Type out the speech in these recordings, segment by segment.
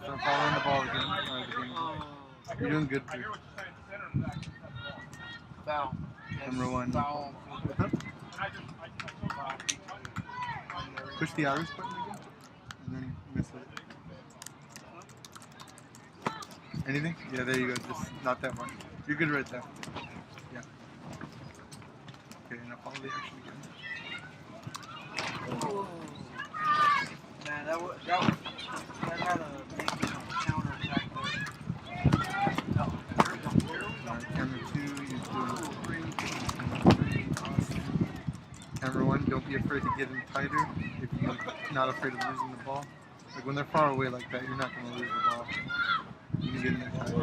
Start following the ball again. You're doing good, too. Foul. Number 1. Foul. Push the Iris button again, and then miss it. Anything? Yeah, there you go. Just not that much. You're good right there. Yeah. Okay, now follow the action again. Man, that had a big counter-attack there. Camera 2, you're doing 3. Awesome. Camera 1, don't be afraid to get in tighter if you're not afraid of losing the ball. Like when they're far away like that, you're not going to lose the ball. You can get in there tighter.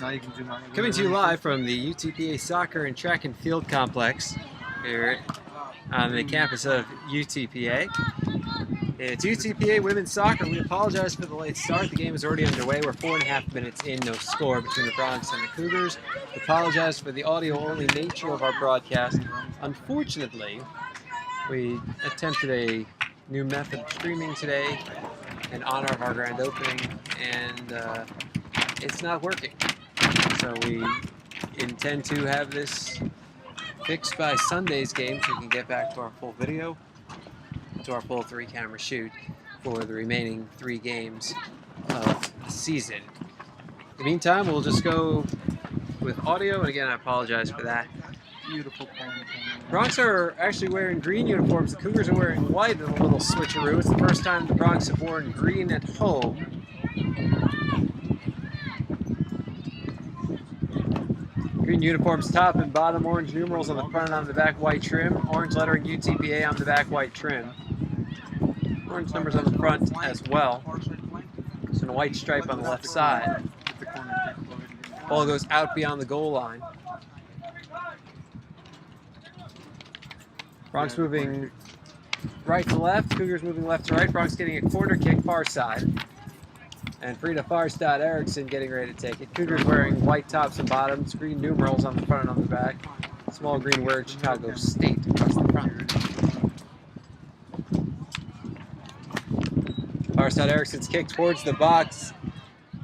Now you can zoom out. Coming to you live from the UTPA Soccer and Track and Field Complex here on the campus of UTPA. It's UTPA Women's Soccer. We apologize for the late start. The game is already underway. We're 4.5 minutes in, no score between the Bronx and the Cougars. We apologize for the audio-only nature of our broadcast. Unfortunately, we attempted a new method of streaming today in honor of our grand opening, and it's not working. So we intend to have this fixed by Sunday's game so we can get back to our full video, to our full 3-camera shoot for the remaining 3 games of the season. In the meantime, we'll just go with audio, and again, I apologize for that. Beautiful plan. Bronx are actually wearing green uniforms. The Cougars are wearing white in a little switcheroo. It's the first time the Bronx have worn green at home. Green uniforms top and bottom, orange numerals on the front and on the back, white trim. Orange lettering UTPA on the back, white trim. Orange numbers on the front as well. So a white stripe on the left side. Ball goes out beyond the goal line. Bronx moving right to left, Cougars moving left to right. Bronx getting a corner kick far side. And Frida Farstad Eriksson getting ready to take it. Cougars wearing white tops and bottoms, green numerals on the front and on the back. Small green word Chicago State across the front. Farstad Eriksson's kick towards the box.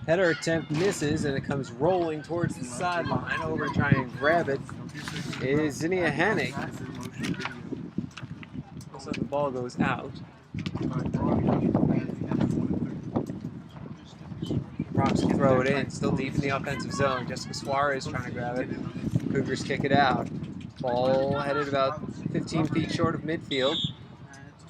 Header attempt misses, and it comes rolling towards the sideline. Over to try and grab it is Zinnia Hannig. So the ball goes out. Bronx will throw it in, still deep in the offensive zone. Jessica Suarez trying to grab it. Cougars kick it out. Ball headed about 15 feet short of midfield.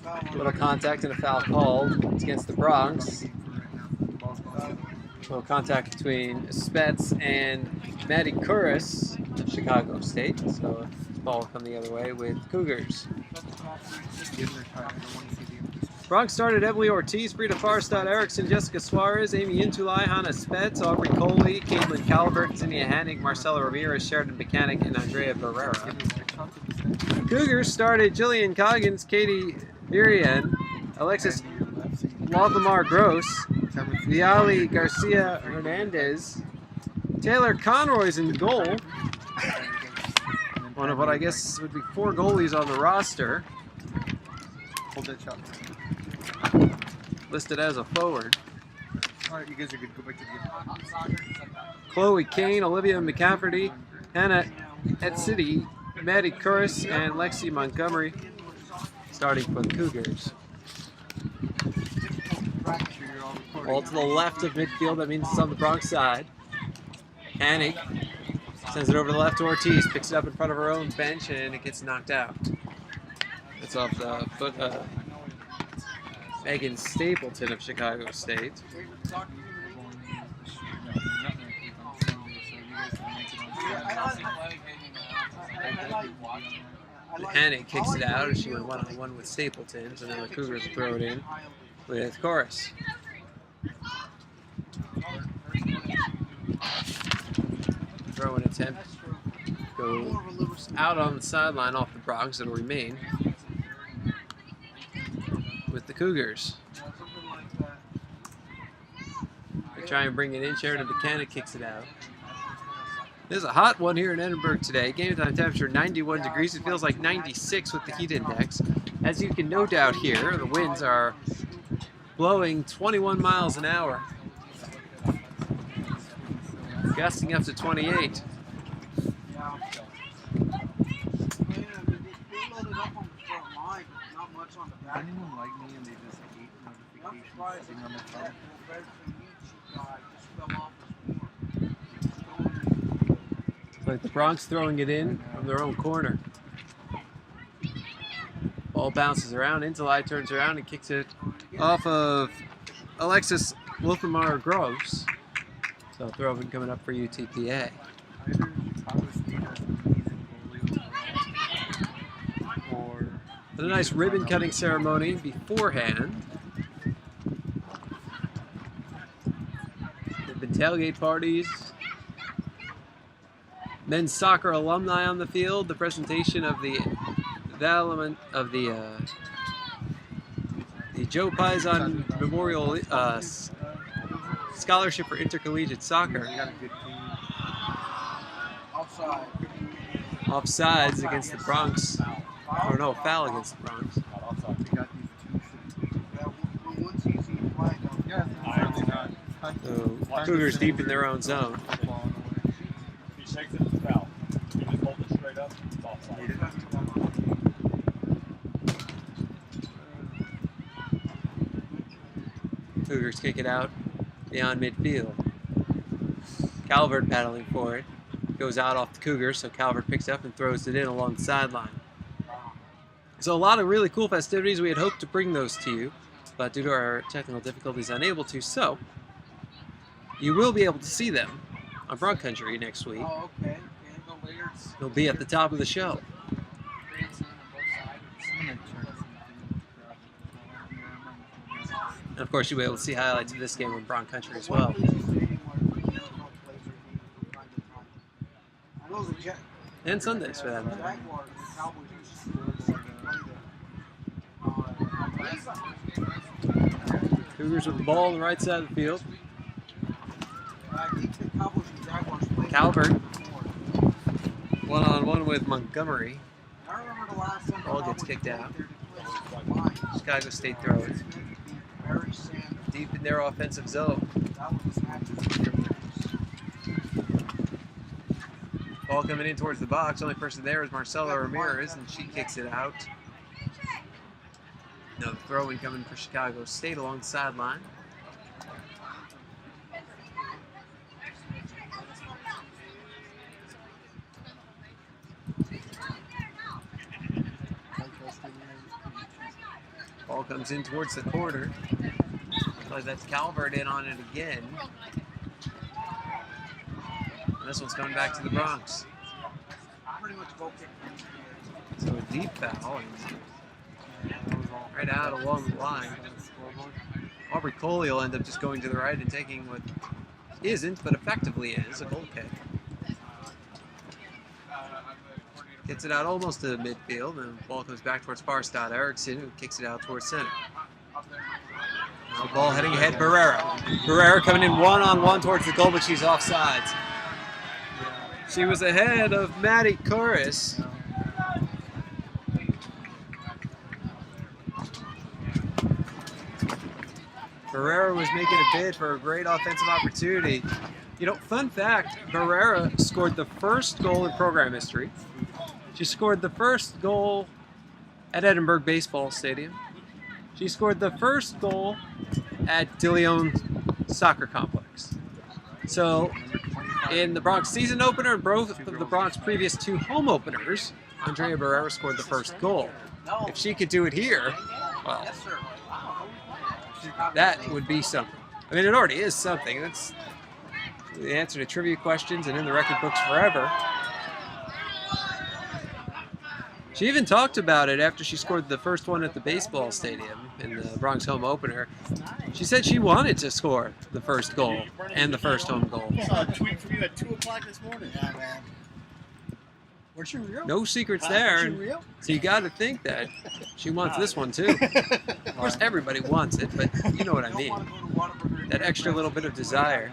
A little contact and a foul called. It's against the Bronx. A little contact between Spets and Maddie Curris of Chicago State. So the ball will come the other way with Cougars. Bronx started Emily Ortiz, Frida Farstad Eriksson, Jessica Suarez, Amy Intulai, Hannah Spetz, Aubrey Coley, Caitlin Calvert, Zinnia Hannig, Marcella Ramirez, Sheridan Mechanic, and Andrea Barrera. Cougars started Jillian Coggins, Katie Virian, Alexis Lothamar Gross, Viali Garcia Hernandez, Taylor Conroy's in goal. One of what I guess would be 4 goalies on the roster. Hold that shot. Listed as a forward. Alright, you guys are good. Go back to the game. Chloe Kane, Olivia McCafferty, Hannah Etsity, Maddie Curris, and Lexi Montgomery starting for the Cougars. Ball to the left of midfield, that means it's on the Bronx side. Hannig sends it over to the left to Ortiz, picks it up in front of her own bench, and it gets knocked out. It's off the foot of Megan Stapleton of Chicago State. Hannig kicks it out as she went one-on-one with Stapleton, so now the Cougars throw it in with Chorus. Throw-in attempt goes out on the sideline off the Bronx. It'll remain with the Cougars. They try and bring it in. Sheridan Buchanan kicks it out. There's a hot one here in Edinburgh today. Game time temperature 91 degrees. It feels like 96 with the heat index. As you can no doubt hear, the winds are blowing 21 miles an hour. Gusting up to 28. Anyone like me and they just hate notifications sitting on their phone? It's like the Bronx throwing it in from their own corner. Ball bounces around. Inzalai turns around and kicks it off of Alexis Wolfenmar Groves. So throw in coming up for UTPA. Either Chicago State has an amazing goalie overall, or But a nice ribbon cutting ceremony beforehand. There have been tailgate parties. Men's soccer alumni on the field. The presentation of the Joe Paisan Memorial Scholarship for Intercollegiate Soccer. they got a good team. Offside. Offsides against the Bronx. Or no, foul against the Bronx. They got these two shit. Once you see flag on. Yeah, it's certainly not. So Cougars deep in their own zone. Football in a way. If he shakes it, it's foul. If he just holds it straight up, it's offside. Cougars kick it out beyond midfield. Calvert battling for it. Goes out off the Cougars, so Calvert picks up and throws it in along the sideline. So a lot of really cool festivities. We had hoped to bring those to you, but due to our technical difficulties, unable to. So you will be able to see them on Bronx Country next week. Oh, okay. The layers. They'll be at the top of the show. And of course, you'll be able to see highlights of this game on Bronx Country as well. And Sundays for that matter. Cougars with the ball on the right side of the field. Calvert one-on-one with Montgomery. Ball gets kicked out. Chicago State throws deep in their offensive zone. Ball coming in towards the box. Only person there is Marcela Ramirez, and she kicks it out. Another throw-in coming for Chicago State along the sideline. Ball comes in towards the corner. Like that's Calvert in on it again. And this one's coming back to the Bronx. So a deep foul. Right out along the line. Aubrey Coley will end up just going to the right and taking what isn't, but effectively is, a goal kick. Gets it out almost to the midfield, and the ball comes back towards Farstad Erickson, who kicks it out towards center. Now the ball heading ahead, Barrera. Barrera coming in one-on-one towards the goal, but she's offsides. She was ahead of Maddie Corris. Barrera was making a bid for a great offensive opportunity. You know, fun fact, Barrera scored the first goal in program history. She scored the first goal at Edinburgh Baseball Stadium. She scored the first goal at De Leon Soccer Complex. So, in the Bronx season opener and both of the Bronx previous two home openers, Andrea Barrera scored the first goal. If she could do it here, well, that would be something. I mean, it already is something. That's the answer to trivia questions and in the record books forever. She even talked about it after she scored the first one at the baseball stadium in the Bronx home opener. She said she wanted to score the first goal and the first home goal. I saw a tweet from you at 2 o'clock this morning. Yeah, man. Were you real? No secrets Was there. you real? So you got to think that she wants this one too. Of course, everybody wants it, but you know what I mean. That extra little bit of desire.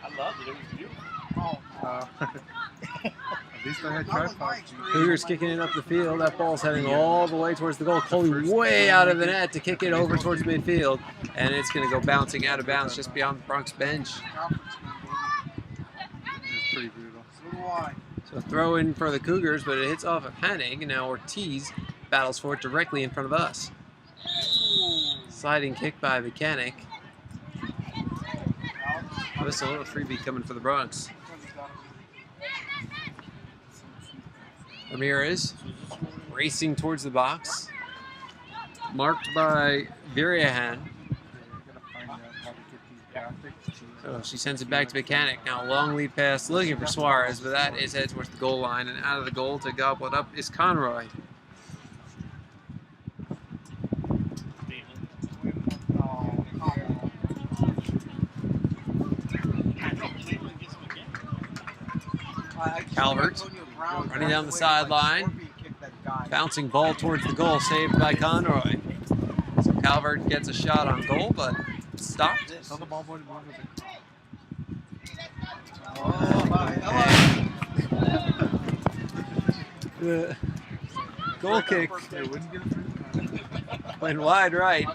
I loved it. It was beautiful. Oh, At least I had tripods. Cougars kicking it up the field. That ball's heading all the way towards the goal. Coley way out of the net to kick it over towards midfield. And it's going to go bouncing out of bounds just beyond the Bronx bench. It was pretty brutal. So do I. So throw in for the Cougars, but it hits off of Hennig. And now Ortiz battles for it directly in front of us. Sliding kick by Mechanic. Whistle, a freebie coming for the Bronx. Ramirez racing towards the box. Marked by Viriahan. So she sends it back to Mechanic. Now a long lead pass looking for Suarez, but that is headed towards the goal line. And out of the goal to gobble it up is Conroy. Calvert running down the sideline. Bouncing ball towards the goal, saved by Conroy. So Calvert gets a shot on goal, but stopped. Tell the ball boy to move with The goal kick it. Wouldn't get it. went wide right,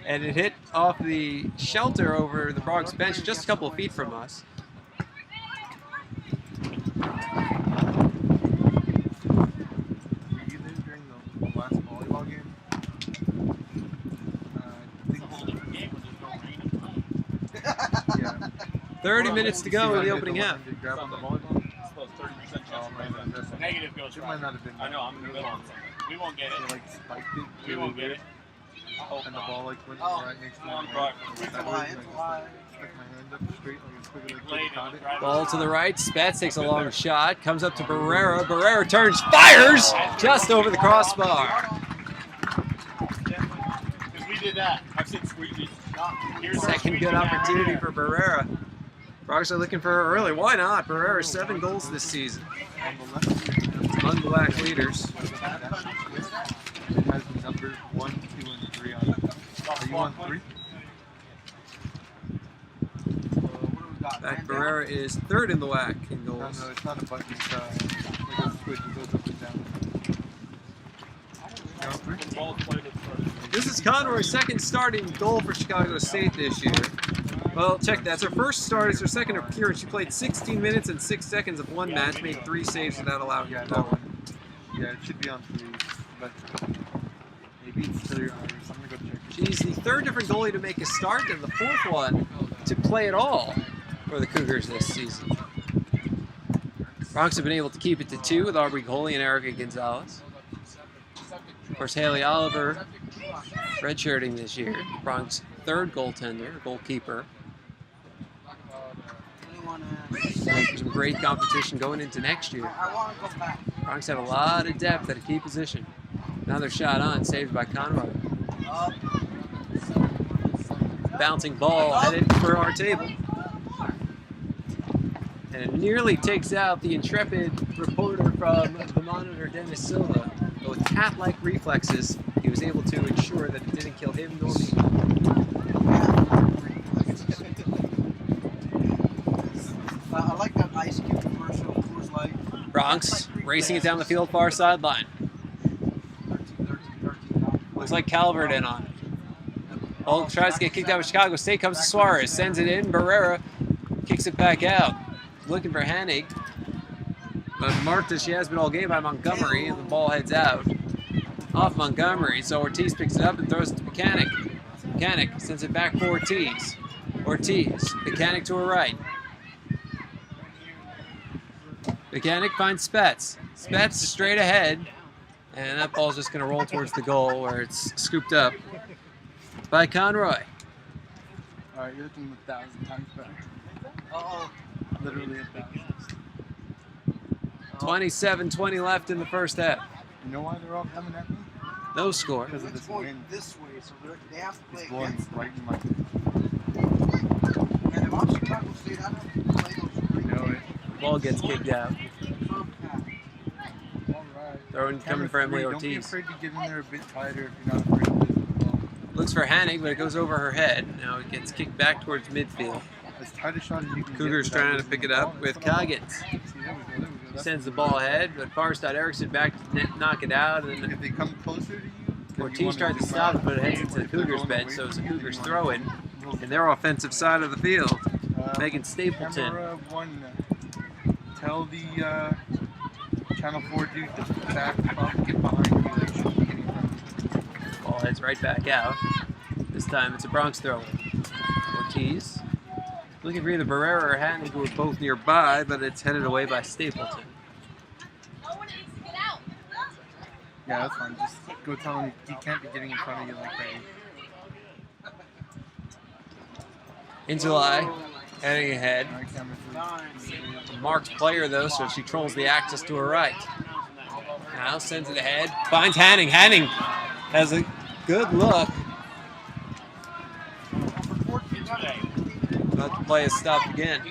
and it hit off the shelter over the Bronx bench just a couple of feet from us. Were you there during the last volleyball game? Yeah. 30 minutes to go in the opening half. Did you grab on the volleyball? Still 30% chance Oh, of man, winning. that's The negative goes It right. might not have been. I know, I'm in the middle on something. We won't get They it. like spiked it. We really won't get good, it. I hope And the not. ball like went Oh. right next to Come on, my Brock. hand. It's That a lie, way, it's and a I lie. just stuck my hand up straight like as quick as I could. Played Caught it, it. drive it. Ball to the right. Spatz takes a long shot. Comes up to Barrera. Barrera turns, fires just over the crossbar. Because we did that. I've seen squeegees. Here's our Second squeegee good down opportunity there. for Barrera. Bronx are looking for her early. Why not? Barrera 7 goals this season. On the left, Among the black leaders. it has the numbers 1, 2, and 3 on it. Are you on 3? Back Barrera is 3rd in the WAC in No, goals. no, it's not a button. It's like a switch. It goes up and down. You're on 3? The ball's played at first. This is Conroy's second starting goal for Chicago State this year. Well, check that. That's her first start. It's her second appearance. She played 16 minutes and 6 seconds of one match, made 3 saves without allowing Yeah, a that goal. one. Yeah, it should be on 3. But maybe it's 3 or others. I'm going to go check. She's the 3rd different goalie to make a start and the 4th one to play at all for the Cougars this season. Bronx have been able to keep it to 2 with Aubrey Coley and Erica Gonzalez. Of course, Haley Oliver redshirting this year. Bronx 3rd goaltender, goalkeeper. For some great competition going into next year. I want to go back. Bronx have a lot of depth at a key position. Another shot on, saved by Conroy. Up. Bouncing ball headed for our table. And it nearly takes out the intrepid reporter from the Monitor, Dennis Silva. But with cat-like reflexes, he was able to ensure that it didn't kill him nor me. I like that ice cube commercial. Coors Light. Bronx racing it down the field, far sideline. 13. Looks like Calvert in on it. Ball tries to get kicked out of Chicago State, comes to Suarez, sends it in. Barrera kicks it back out. Looking for Hennig. But marked as she has been all game by Montgomery, and the ball heads out. Off Montgomery, so Ortiz picks it up and throws it to Mechanic. Mechanic sends it back for Ortiz. Ortiz, Mechanic to her right. Mechanic finds Spatz. Spatz straight ahead. And that ball's just going to roll towards the goal where it's scooped up by Conroy. Alright, you're looking 1,000 times better. Uh-oh. Literally 1,000. 27-20 left in the first half. You know why they're all coming at me? No score. Because of It's this going wind. this way, so they have to play It's blowing against right in my face. And if I'm Chicago State, I don't play those great You know it. Ball gets kicked out. curb pass. Alright. Throwing coming for Emily Don't be Ortiz. afraid to get in there a bit tighter if you're not afraid to lose the ball. Looks for Hennig, but it goes over her head. Now it gets kicked back towards midfield. I as tight a shot as you can Cougars get without trying to losing pick the it up ball. with That's what I want. Coggins. See, there we go, there we go. He That's sends the what we ball want. ahead, but Farstad Erickson back to net, knock it out, and then If they come closer to you, then you Ortiz want tried to do stop it, that. but it heads into the If they're Cougars going bench, away so it's a from you, then Cougars you throw in want in their offensive side of the field. Megan Stapleton. Camera one, tell the Channel 4 dude to back up, get behind you. They shouldn't be getting in front of you. Ball heads right back out. This time it's a Bronx throw. Ortiz looking for either Barrera or Hatton, who were both nearby, but it's headed away by Stapleton. Yeah, that's fine. Just go tell him he can't be getting in front of you like that. Intolai heading ahead. Alright, camera 3. Marked player though, so she trolls the axis to her right. Now sends it ahead, finds Hanning. Hanning has a good look. But the play is stopped again.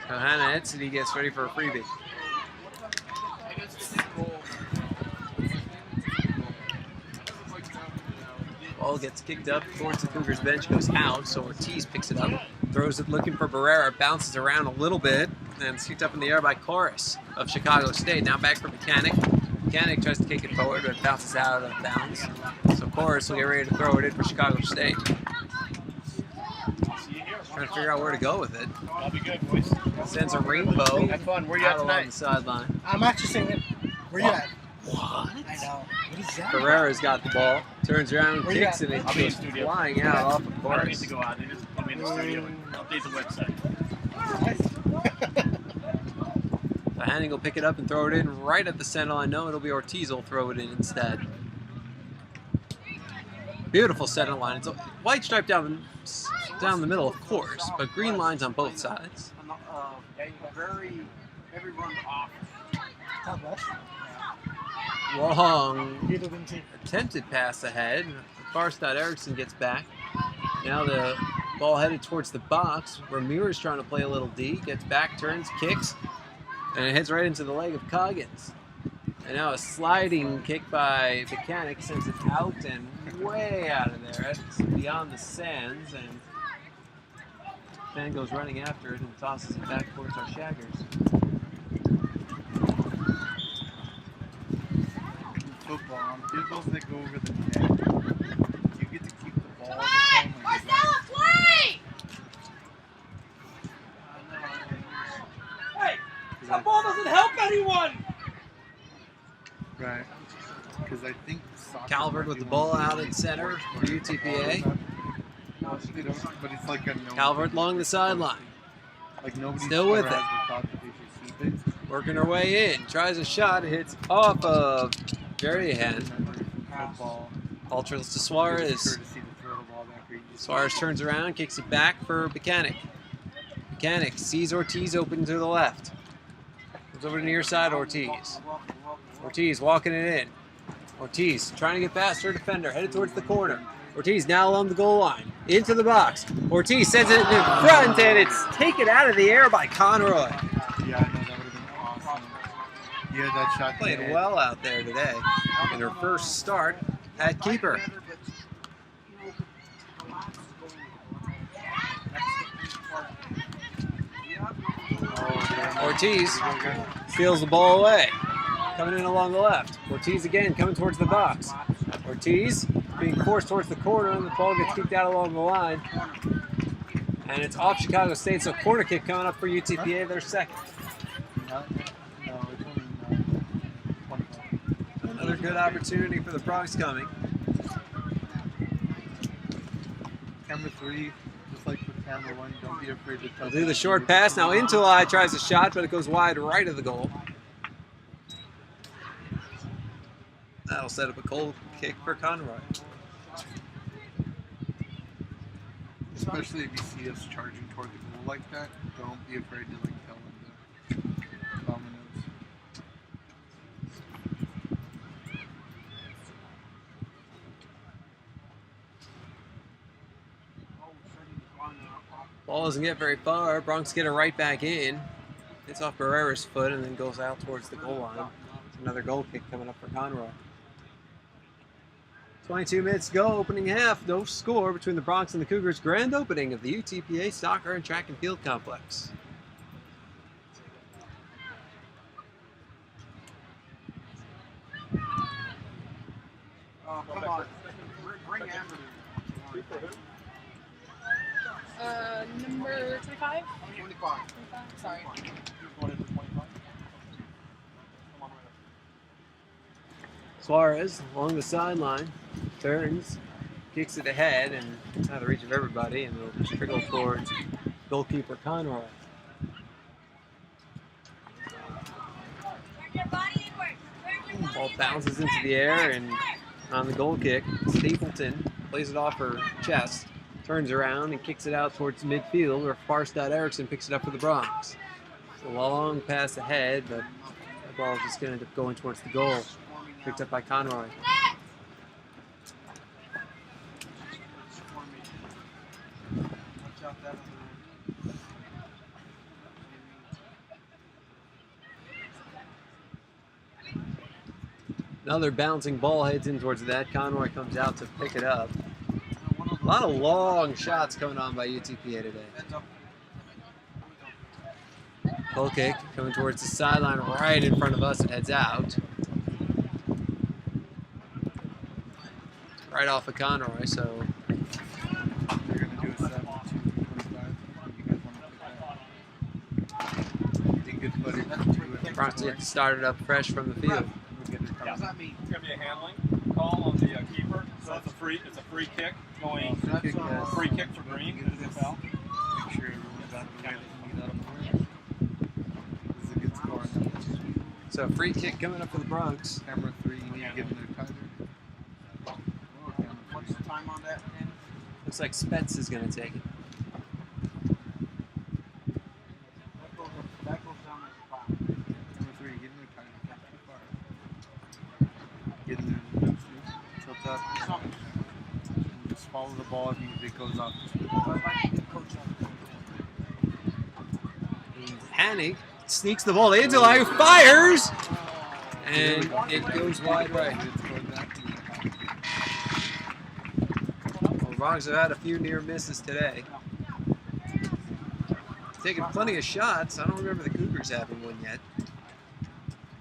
So Hannah Etzedy gets ready for a freebie. Ball gets kicked up towards the Cougars bench, goes out, so Ortiz picks it up, throws it looking for Barrera, bounces around a little bit, and it's kicked up in the air by Chorus of Chicago State. Now back for Mechanic. Mechanic tries to kick it forward, but it bounces out of bounds. So Chorus will get ready to throw it in for Chicago State. Trying to figure out where to go with it. That'll be good, boys. Sends a rainbow Have fun. Where you at out along tonight? the sideline. I'm actually saying, where you at? What? I know. What is that? Ferrera's got the ball, turns around, Where you kicks, at? and it I'll be in goes studio. flying out off of I don't need Chorus. to go out. They just put me in the studio and update the website. So Hanning will pick it up and throw it in right at the center line. No, it'll be Ortiz will throw it in instead. Beautiful center line. It's a white stripe down the middle, of course, but green lines on both sides. Every run off. Southwest. Long Neither of them team. attempted pass ahead. Farstad Erickson gets back. Now the ball headed towards the box. Ramirez trying to play a little D. Gets back, turns, kicks, and it hits right into the leg of Coggins. And now a sliding kick by Mechanic sends it out and way out of there. It's beyond the sands, and then goes running after it and tosses it back towards our Shaggers. Football, on field goals that go over the net, you get to keep the ball all the time. Or you don't. Hey, that ball doesn't help anyone. Right. Because I think soccer Calvert might with be the one ball of out those at center sports for where UTPA. they don't, but it's like a no. Calvert along the sideline. Like nobody Still with ever it. has the thought that they should keep it. Working her way in. Tries a shot. Hits off of Jerihan. Remember football. Ultras to It's Suarez. courtesy to throw the ball back where you just- Suarez turns around, kicks it back for Mechanic. Mechanic sees Ortiz open to the left. Comes over to the near side, Ortiz. Ortiz walking it in. Ortiz trying to get past her defender, headed towards the corner. Ortiz now along the goal line, into the box. Ortiz sends it in front, and it's taken out of the air by Conroy. Yeah, I know, that would have been awesome. You had that shot. Played in the head. well out there today in her first start at keeper. Ortiz steals the ball away. Coming in along the left. Ortiz again coming towards the box. Ortiz being forced towards the corner, and the ball gets kicked out along the line. And it's off Chicago State, so corner kick coming up for UTPA, their second. No, it's only 25. Another good opportunity for the Bronx coming. Camera 3, just like with camera 1, don't be afraid to They'll do the short pass. Now Intolai tries a shot, but it goes wide right of the goal. That'll set up a goal kick for Conroy. Especially if you see us charging toward the goal like that, don't be afraid to like tell them to dominoes. Ball doesn't get very far. Bronx get it right back in. Hits off Barrera's foot and then goes out towards the goal line. It's another goal kick coming up for Conroy. 22 minutes to go, opening half. No score between the Bronx and the Cougars. Grand opening of the UTPA Soccer and Track and Field Complex. Come on. Bring Amber. Number 25? 25. Sorry. Going into 25. Suarez along the sideline, turns, kicks it ahead, and it's out of the reach of everybody, and it'll just trickle towards goalkeeper Conroy. Ball bounces into the air, and on the goal kick, Stapleton plays it off her chest, turns around and kicks it out towards midfield, where Farstad Erickson picks it up for the Bronx. It's a long pass ahead, but the ball is just going to end up going towards the goal. Picked up by Conroy. Another bouncing ball heads in towards that. Conroy comes out to pick it up. A lot of long shots coming on by UTPA today. Goal kick coming towards the sideline right in front of us. It heads out. Right off of Conroy, so They're going to do a 7-2-25. You guys want to pick that? Be good buddy. Bronx get started up fresh from the field. What does that mean? It's gonna be a handling call on the keeper, so it's a free kick going free kick for green. Is it a foul? Make sure everyone's out of the way. Get out of the way. This is a good score. So free kick coming up for the Bronx. Camera 3, you need to get in there, Tyler. What's the time on that? Looks like Spets is going to take it. That goes down as a foul. Camera 3, get in there, Tyler. Not too far. Get in there. Tilt up. And just follow the ball if it goes off. Hannig sneaks the ball into line, fires, and it goes wide right. Well, Bronx have had a few near misses today. Taking plenty of shots. I don't remember the Cougars having one yet.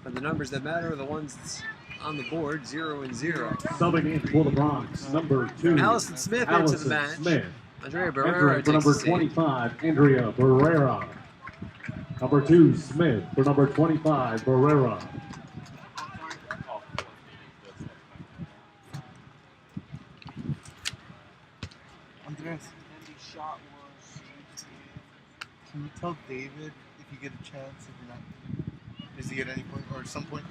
But the numbers that matter are the ones that's on the board, 0 and 0. Subbing in for the Bronx, number 2. Allison Smith into Allison the match. Smith. Andrea Barrera Entering for takes number the seat. 25, Andrea Barrera. Number 2, Smith. For number 25, Barrera. Andres, shot was. can you tell David if you get a chance, if you're not, does he get any point, or at some point,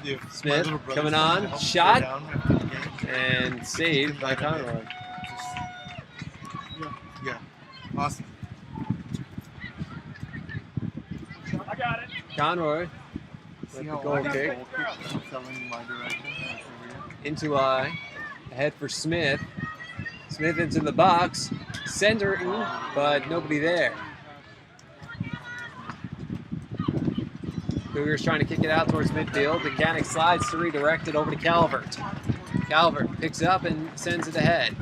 if my Smith little brother's coming supposed to on, help shot, tear down after the game, and saved by Conroy. yeah, awesome. I got it. Conroy See with the how goal all these kick goal kicks keep selling in my direction? That's over here. into ahead for Smith. Smith into the box, centering, but nobody there. Cougars trying to kick it out towards midfield. Mechanic slides to redirect it over to Calvert. Calvert picks up and sends it ahead.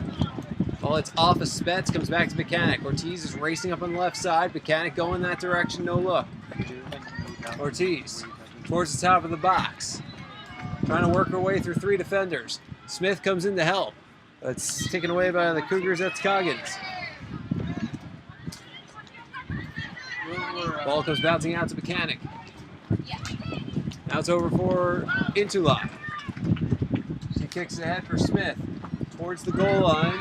Well, it's off of Spets, comes back to Mechanic. Ortiz is racing up on the left side. Mechanic going that direction, no look. Ortiz towards the top of the box. Trying to work her way through 3 defenders. Smith comes in to help. It's taken away by the Cougars. That's Coggins. Ball comes bouncing out to Mechanic. Now it's over for Intula. She kicks ahead for Smith. Towards the goal line.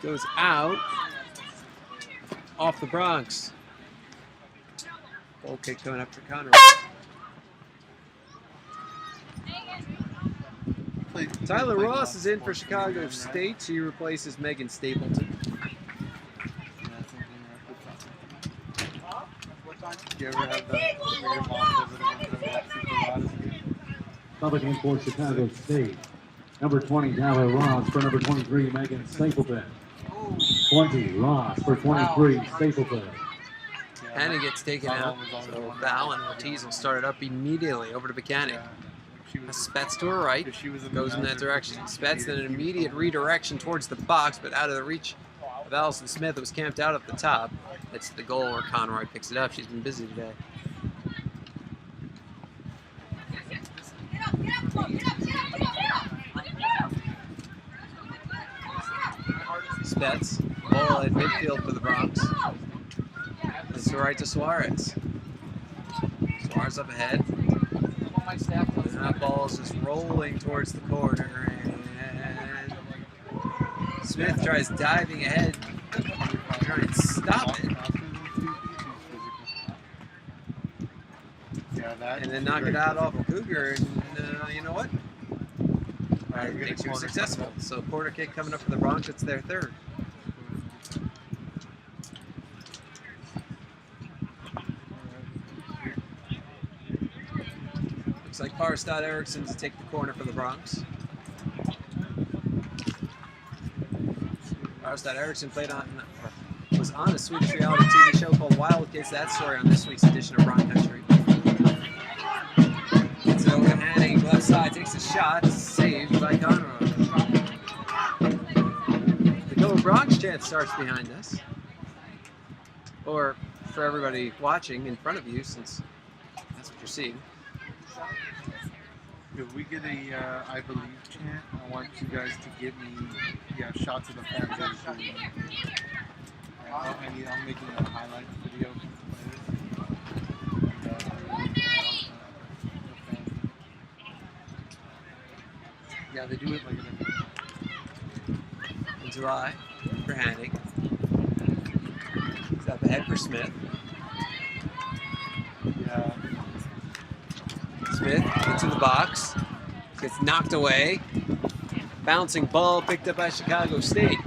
Goes out. Off the Bronx. Goal kick coming up for Conroy. Tyler Ross is in for Chicago State. She replaces Megan Stapleton. Do you ever have that where your mom visited and that super loud as a kid? Subbing in for Chicago State. Number 20, Tyler Ross. For number 23, Megan Stapleton. 20, Ross. For 23, Stapleton. Hanna gets taken out. So foul, and Ortiz will start it up immediately over to Mechanic. Yeah. she was. Spets to her right. If she was Goes in that direction. Spets, then an immediate redirection towards the box, but out of the reach of Allison Smith, that was camped out at the top. It's the goal where Conroy picks it up. She's been busy today. Spets, ball at midfield for the Bronx. It's to right to Suarez. Suarez up ahead. And that ball is just rolling towards the corner, and Smith tries diving ahead, trying to stop it, and then knock it out off a Cougar. And you know what? I think she was successful. So corner kick coming up for the Bronx. It's their third. Looks like Farstad Eriksson to take the corner for the Bronx. Farstad Eriksson was on a Swedish reality TV show called Wild Kids. That story on this week's edition of Bronx Country. So Hanning, left side, takes a shot, saved by Conroy. The Go Bronx chant starts behind us. Or for everybody watching in front of you, since that's what you're seeing. If we get a I believe chant, I want you guys to give me shots of the fans. I'm making a highlights video. Yeah, they do it like In July for Hanning. He's up ahead for Smith. Yeah. Smith gets in the box, gets knocked away. Bouncing ball picked up by Chicago State.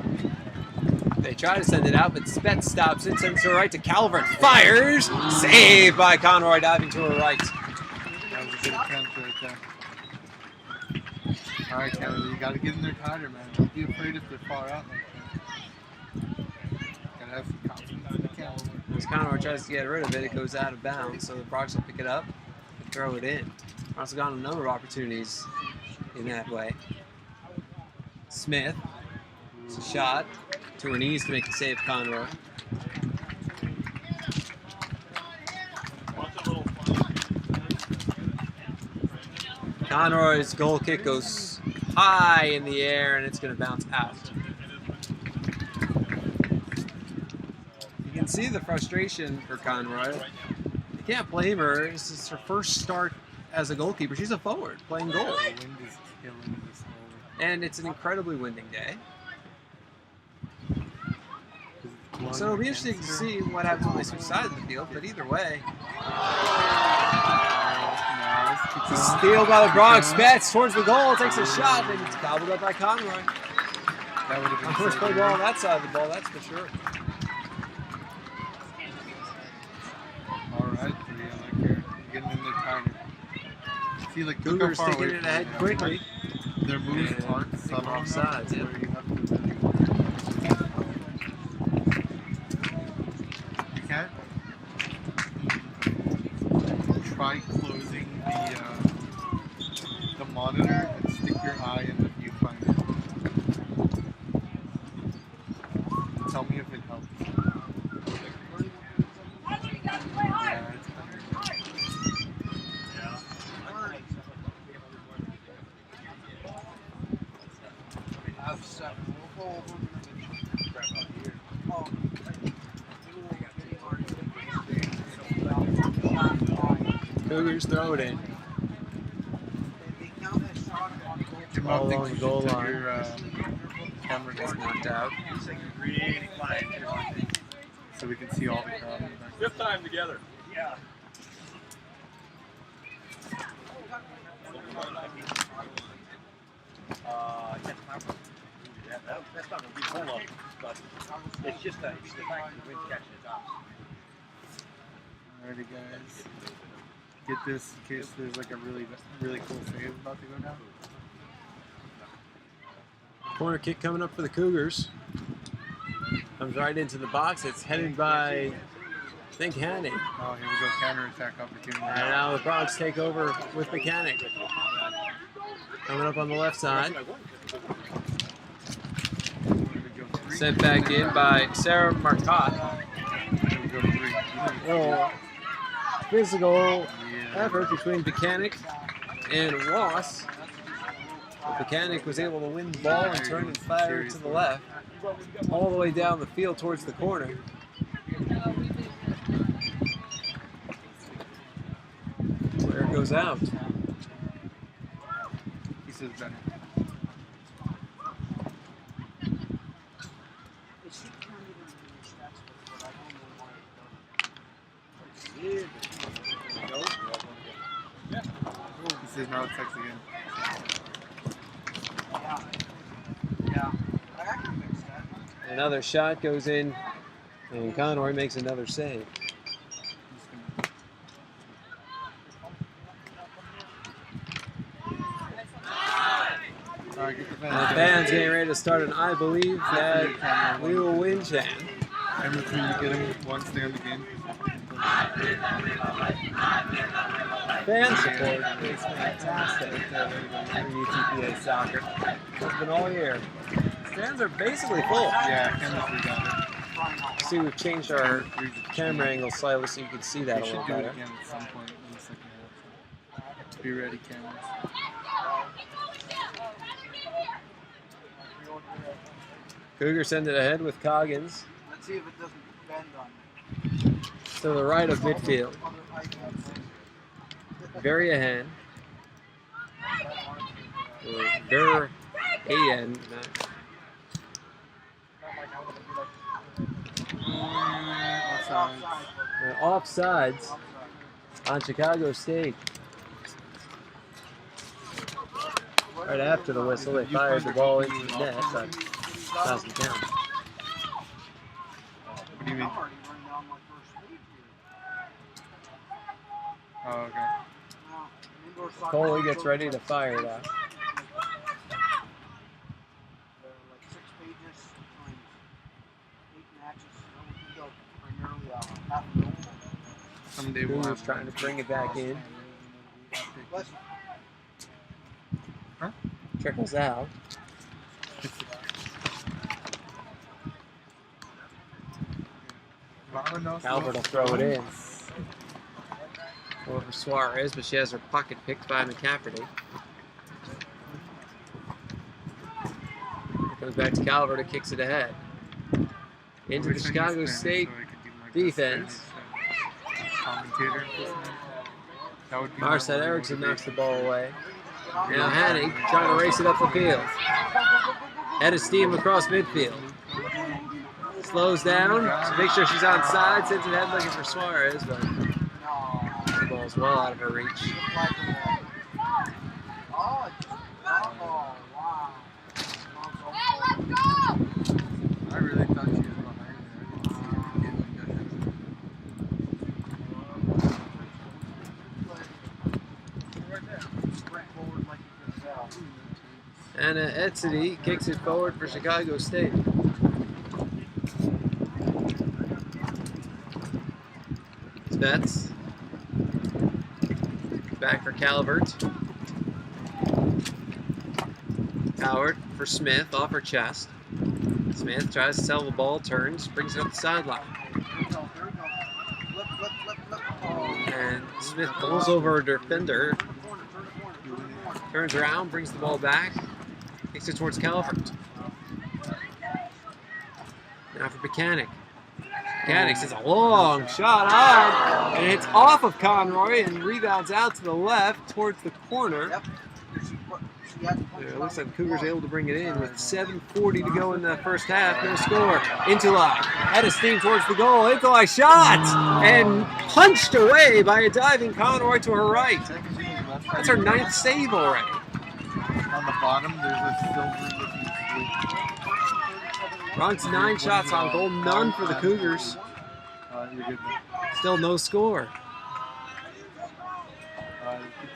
They try to send it out, but Spets stops it, sends it right to Calvert. Fires! Saved by Conroy, diving to her right. That was a good attempt right there. All right, Canada, you got to get in there tighter, man. Don't be afraid if they're far out like that. Got to have some confidence in the Canada. As Conroy tries to get rid of it, it goes out of bounds, so the Bronx will pick it up and throw it in. Also got a number of opportunities in that way. Smith, it's a shot to her knees to make the save, Conroy. Conroy's goal kick goes high in the air and it's going to bounce out. You can see the frustration for Conroy. You can't blame her. This is her first start as a goalkeeper. She's a forward playing goal. The wind is killing this whole. And it's an incredibly winding day. So it'll be interesting to see what happens when they switch sides of the field, but either way. It's a steal by the Bronx. Spets towards the goal, takes a shot, and it's gobbled up by Conroy. That would have been First play ball on that side of the ball, that's for sure. All right, three. I like her. Getting in there tighter. See, like, look how Cougars far taking away it from ahead them. quickly. Their moves Yeah, aren't subtle off enough sides, yeah. where you have to really work. You can't try closing the monitor and stick your eye in the viewfinder. Tell me if it helps. Yeah, it's Have seven. We'll go over. Cougars throw it in. Jim, Ball I think along you the goal should take line. your camera Gets down knocked out. so we can see all the crowd. in the back. Fifth time together. Yeah. That's not going to be full of, but it's just the fact that the wind's catching it up. Alrighty, guys. Get this in case there's like a really cool save about to go down. Corner kick coming up for the Cougars. Comes right into the box. It's headed by Think Hanning. Oh, here we go, counterattack opportunity. And now the Bronx take over with Mechanic. Coming up on the left side. Here we go, 3. Sent back in by Sarah Marcotte. Here we go, 3. Little physical Yeah. effort between Mechanic and Ross. But Mechanic was able to win the ball and turn and fire to the left. All the way down the field towards the corner. Where it goes out. He says better. He says now it's sex again. Yeah. I can fix that. Another shot goes in, and Conroy makes another save. Alright, get the And the band's getting ready to start an I Believe That We Will Win chant. Number 3, you get him one stay on the game. Fan support is fantastic for UTPA soccer. It's been all year. Stands are basically full. Yeah, chemistry got it. See, we've changed our camera angle slightly so you can see that We a should little do it better. again at some point in the second half. Be ready, cameras. Cougar send it ahead with Coggins Let's see if it doesn't bend on me. to the right of midfield. Very ahead. Or very ahead. Offside. Offsides on Chicago State. Right after the whistle, they fired the ball into the net, but doesn't count. What do you mean? I'm already running down my first speed here. Oh, okay. Now, indoor soccer- Coley gets ready to fire it out. Like 6 pages times 8 matches. We go primarily half a million. Someday we'll Cougars have trying to bring it back in. Let's Trickles out. Calvert will throw it in. Over Suarez, but she has her pocket picked by McCafferty. Comes back to Calvert and kicks it ahead. Into the Chicago State defense. Commentator. That would be Marcel Erickson knocks the ball away. Now Hanning trying to race it up the field. Head of steam across midfield. Slows down to make sure she's on side. Sends it ahead looking for Suarez, but the ball's well out of her reach. I really thought she was behind Anna Etzedy kicks it forward for Chicago State. Betts. Back for Calvert. Howard for Smith off her chest. Smith tries to sell the ball, turns, brings it up the sideline. And Smith pulls over a defender, turns around, brings the ball back, takes it towards Calvert. Now for Mechanic. Mechanic sends a long shot on, and it's off of Conroy and rebounds out to the left towards the corner. It looks like the Cougars are able to bring it in with 7:40 to go in the first half. No score. Intolai had a steam towards the goal. Intolai shot and punched away by a diving Conroy to her right. That's her 9th save already. On the bottom, there's a silver looking Bronx 9 shots on goal, none for the Cougars. You're good. Still no score.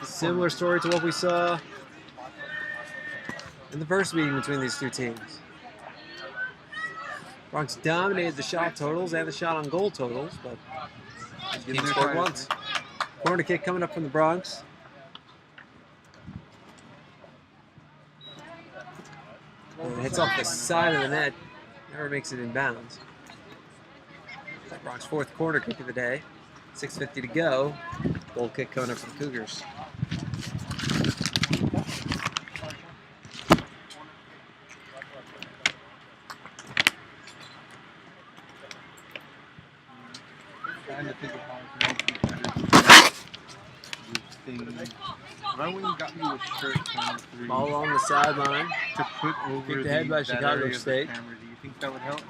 Similar story to what we saw in the first meeting between these two teams. Bronx dominated the shot totals and the shot on goal totals, but Give Team them scored their once. Corner kick coming up from the Bronx. And it hits off the side of the net. Never makes it in bounds. Bronx fourth corner kick of the day. 6:50 to go. Goal kick coming up from the Cougars. Trying to think of how it can make you better. Thing. Right when you got you a shirt 23 Ball along the sideline. to put over Kicked ahead by that Chicago area of the State. camera, do you think that would help?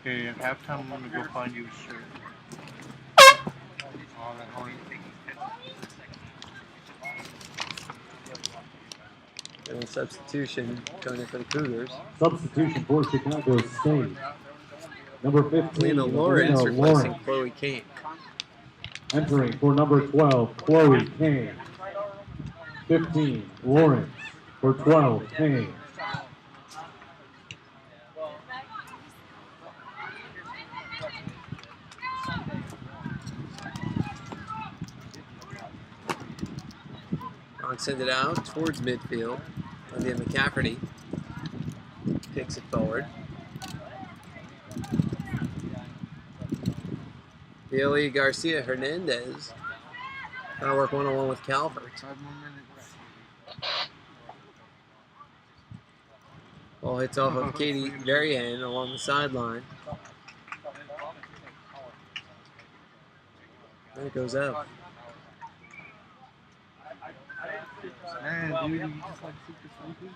Okay, at halftime I'm gonna go find you a shirt. Oh, that horn. And a substitution coming in for the Cougars. Substitution for Chicago State. Number 15, Lena Lawrence Lena replacing Lawrence. Chloe Kane. Entering for number 12, Chloe Kane. 15, Lawrence for 12, Kane. Bronx send it out towards midfield. Olivia McCafferty kicks it forward. Bailey Garcia Hernandez trying to work one-on-one with Calvert. 5 more minutes. Ball hits off of Katie Varian along the sideline. There it goes out. Man, dude, you just like super sleepy.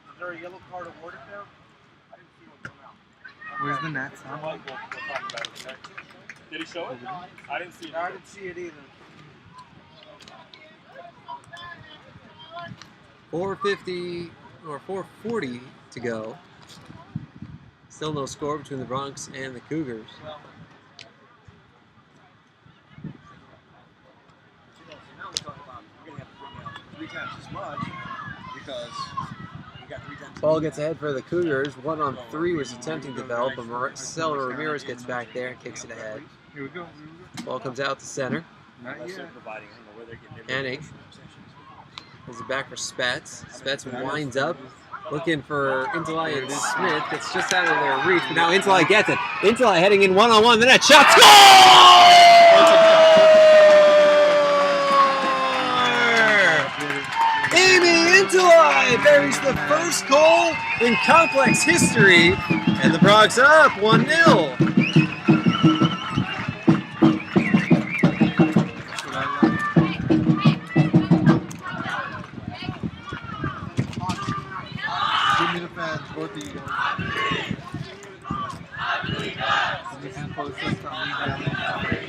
Is there a yellow card awarded there? Where's the Nats? We'll talk about it, okay? Did he show it? I didn't see it. I didn't see it either. 4:50 or 4:40 to go. Still no score between the Bronx and the Cougars. Now we're talking about we're gonna have to bring out 3 times as much because we got 3 times. Ball gets ahead for the Cougars. 1-on-3 was attempting to develop, but Marcelo Ramirez gets back there and kicks it ahead. Here we go. Ball comes out to center. Not Unless they're yet. providing, I don't know where they're getting their Hennig has it back for Spets. Spets winds up, looking for Intelai and Smith. It's just out of their reach, but now Intelai gets it. Intelai heading in one-on-one. The net shot. Score! Amy Intelai buries the first goal in complex history, and the Bronx up 1-0. Give me the fans, both of you guys. This is closest on me yelling.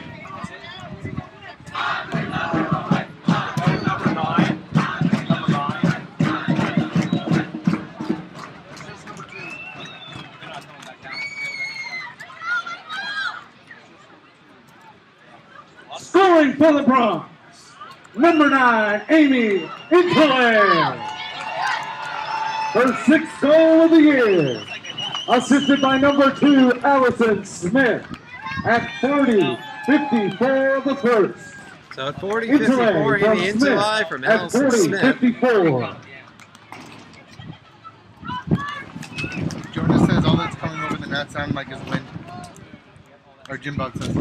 Number 9. Scoring for the Bronx, number 9, Amy Intelai. Her 6th goal of the year. Assisted by number 2, Allison Smith. At 40-54 the first. So at 40-54, Intelai from Amy Smith. Intelai from At Allison Smith. 40-54. Jonas says all that's coming over the net sound like is wind. Or Jim Bug says.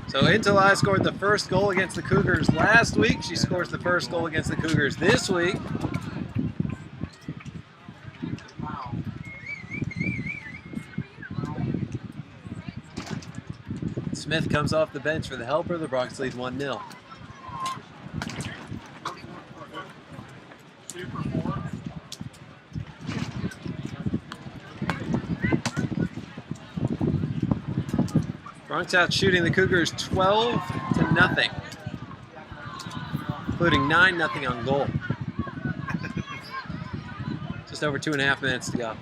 So Intelai scored the first goal against the Cougars last week. She scores the first goal against the Cougars this week. Smith comes off the bench for the helper. The Bronx lead 1-0. Bronx out shooting the Cougars 12-0, including 9-0 on goal. Just over 2.5 minutes to go.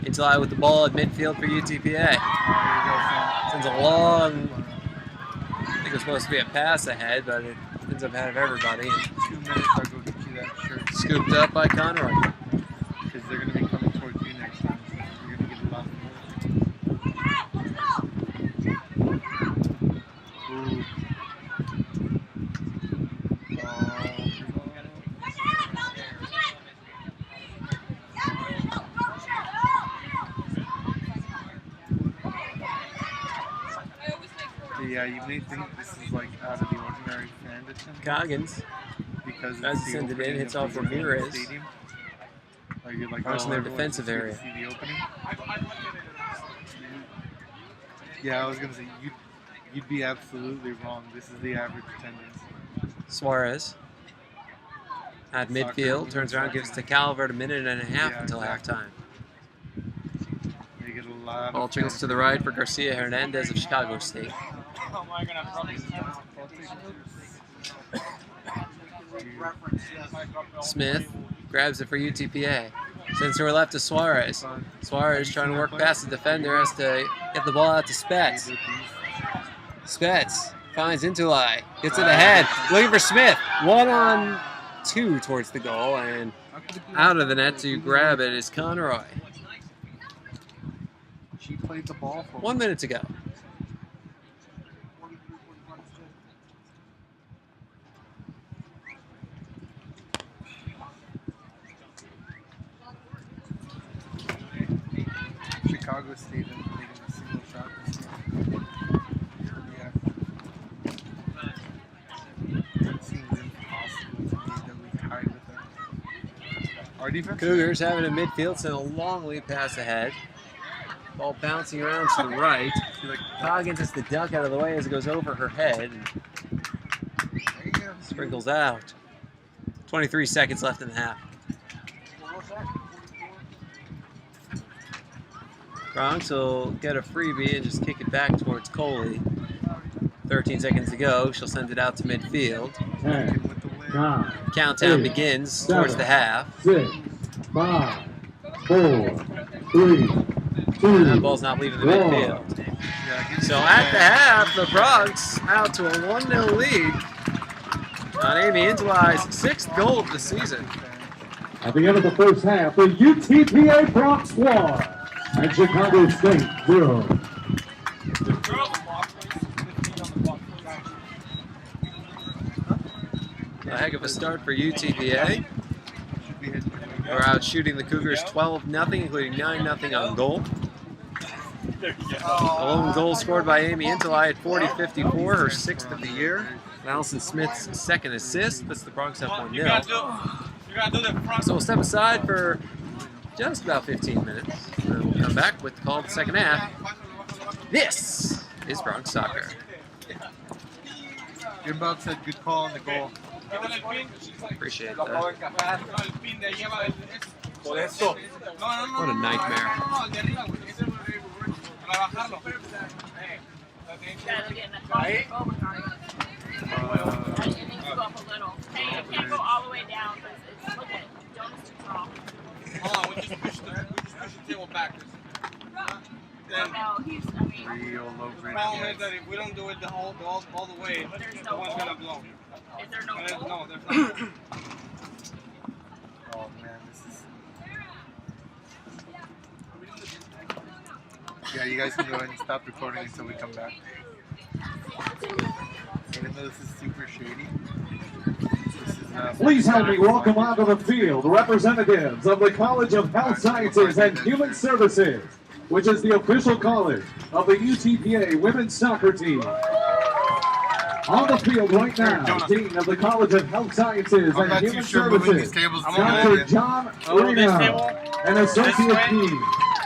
Intelli with the ball at midfield for UTPA. Sends a long, I think it was supposed to be a pass ahead, but it ends up ahead of everybody. 2 minutes, I'll go get you that shirt. Scooped up by Conroy. Because they're going to be coming towards you next time. So you're going to get a lot more. Ooh. Yeah, you may think this is like out of the ordinary fan attendance Coggins, because as it's he the sent it in, opening hits of off the Ramirez. stadium. Like you're like, Bronx in their everyone's defensive just here to area. see the opening. Yeah, I was gonna say you'd be absolutely wrong. This is the average attendance. Suarez at midfield, turns around, gives to Calvert a minute and a half Yeah, until exactly. halftime. They get a lot Ball of trickles to the right for Garcia Hernandez of Chicago State. Smith grabs it for UTPA. Sends to her left to Suarez. Suarez trying to work past the defender, has to get the ball out to Spets. Spets finds Intulai, gets it ahead, looking for Smith. 1-on-2 towards the goal, and out of the net to grab it is Conroy. She played the ball for 1 minute to go. Chicago State hasn't taken a single shot this year. Yeah. That seems impossible to me that we tied with them. Our defense? Cougars have it in midfield, send a long lead pass ahead. Ball bouncing around to the right. Coggins has to duck out of the way as it goes over her head and sprinkles out. 23 seconds left in the half. Bronx will get a freebie and just kick it back towards Coley. 13 seconds to go. She'll send it out to midfield. 10, 9, Countdown 8, begins towards the half. 6, 5, 4, 3, 2, And that ball's not leaving the midfield. So at the half, the Bronx out to a 1-0 lead on Amy Intulai's 6th goal of the season. At the end of the first half, the UTPA Bronx squad and Chicago State 0. A heck of a start for UTPA. We're out shooting the Cougars 12-0, including 9-0 on goal. A lone goal scored by Amy Intulai at 40-54, her 6th of the year. Allison Smith's 2nd assist puts the Bronx up 1-0. So we'll step aside for just about 15 minutes. And we'll come back with the call of the second half. This is Bronx Soccer. Jim Bob said good call on the goal. Appreciate that. What a nightmare. Can't go all the way down because it's look at Jonas too tall. Hold on, we just push the table back. Then No, he's. I mean, Real low the grade. problem is that if we don't do it all the way, there's the no one's hole. gonna blow. Is there no There's hole? no, there's not. Oh man, this is. Yeah, you guys can go ahead and stop recording until we come back. Even though this is super shady. This is Please help me welcome onto the field representatives of the College of Health Sciences and Human Services, which is the official college of the UTPA women's soccer team. On the field right now, Dean of the College of Health Sciences I'm and not too Human sure moving these Services, tables. Dr. John Reno, and Associate Dean,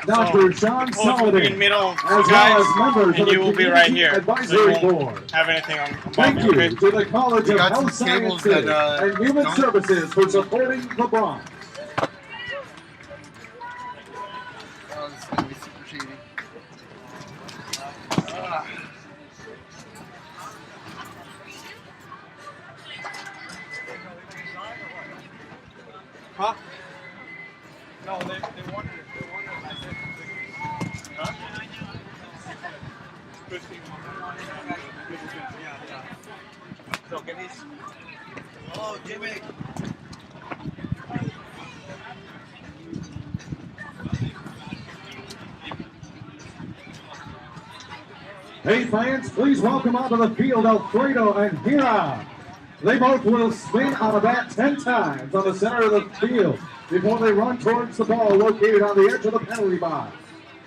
Dr. Sean Soliday, middle, as well as members and of you the will be right Community here. Advisory So you won't Board. have anything on Thank above you you. to the College We of got Health some tables Sciences that, and Human don't- Services for supporting the Bronx. So can these? Oh, Jimmy. Hey fans, please welcome onto the field Alfredo and Hira. They both will spin on a bat 10 times on the center of the field before they run towards the ball located on the edge of the penalty box.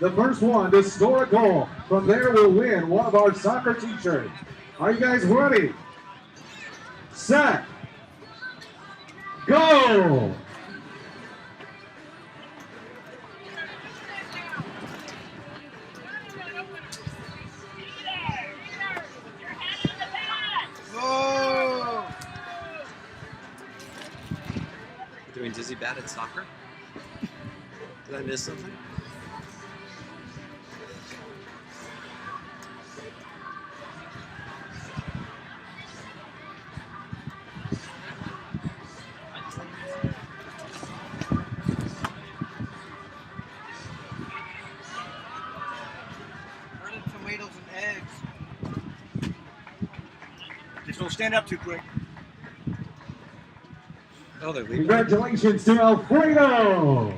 The first one to score a goal from there will win one of our soccer t-shirts. Are you guys ready? Set. Go! Whoa! Doing dizzy bat at soccer? Did I miss something? Breaded tomatoes and eggs. Just don't stand up too quick. Oh, they're leaving. Congratulations to Alfredo!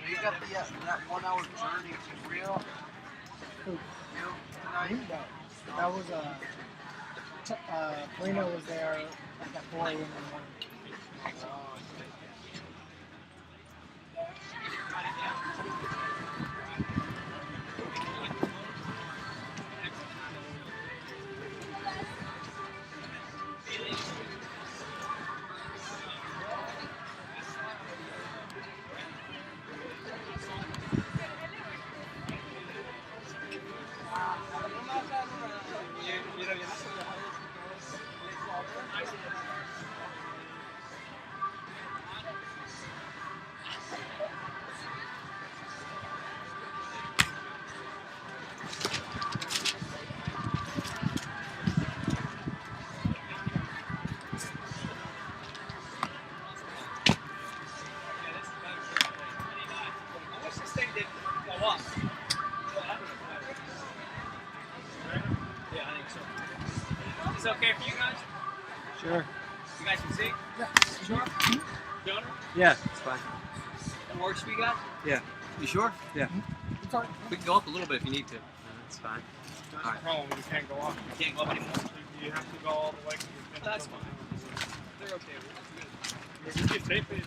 You got the that 1 hour journey to Rio. You tonight. That was Lena was there like at 4 a.m. in the morning. Is it okay for you guys? Sure. You guys can see? Yeah. Sure? Jonah? Yeah, it's fine. That works for you guys? Yeah. You sure? Yeah. It's all right. We can go up a little bit if you need to. That's fine. That's the problem. You can't go up. You can't go up anymore. You have to go all the way. That's fine. They're okay with it. We can tape it.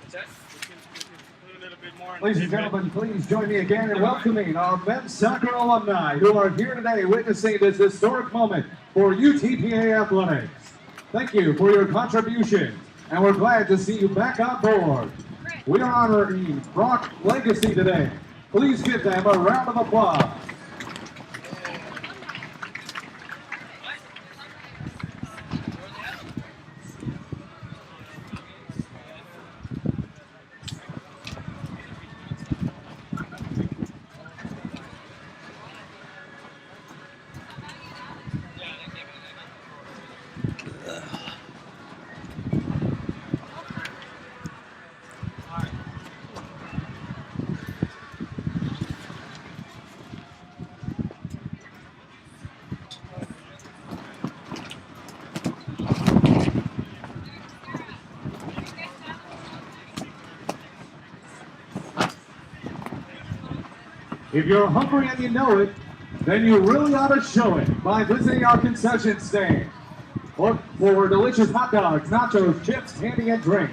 What's that? We can put a little bit more. Ladies and gentlemen, please join me again in welcoming our men's soccer alumni who are here today witnessing this historic moment for UTPA Athletics. Thank you for your contributions, and we're glad to see you back on board. We are honoring Brock Legacy today. Please give them a round of applause. If you're hungry and you know it, then you really ought to show it by visiting our concession stand. Look for delicious hot dogs, nachos, chips, candy, and drink.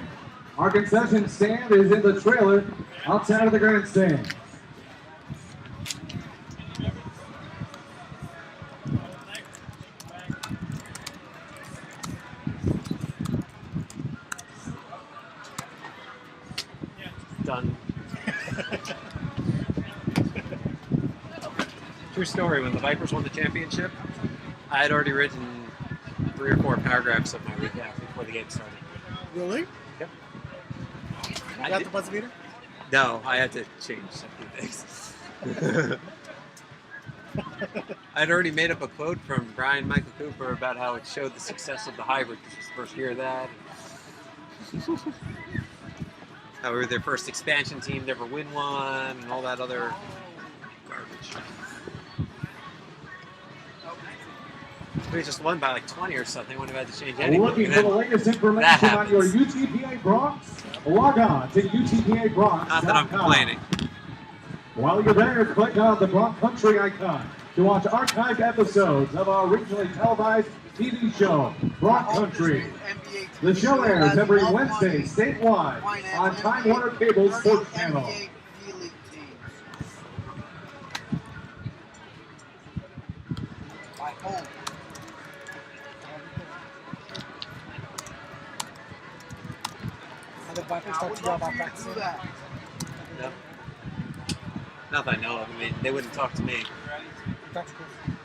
Our concession stand is in the trailer outside of the grandstand. Done. True story, when the Vipers won the championship, I had already written 3 or 4 paragraphs of my recap before the game started. Really? Yep. You I got did- the buzz beater? No, I had to change a few things. I'd already made up a quote from Brian Michael Cooper about how it showed the success of the hybrid. This was the first year of that. How we were their first expansion team to ever win one, and all that other garbage. we just won by like 20 or something. Wouldn't have had to change anything. Looking And for the then, latest that information on your happens. UTPA Bronx? Log on to UTPABronx.com. Not that I'm complaining. While you're there, click on the Bronx Country icon to watch archived episodes of our regionally televised TV show, Bronx Country. The show airs every Wednesday statewide on Time Warner Cable Sports Channel. And the Vipers talked to you about that soon. No. Not that I know of. I mean, they wouldn't talk to me. Talk to Chris.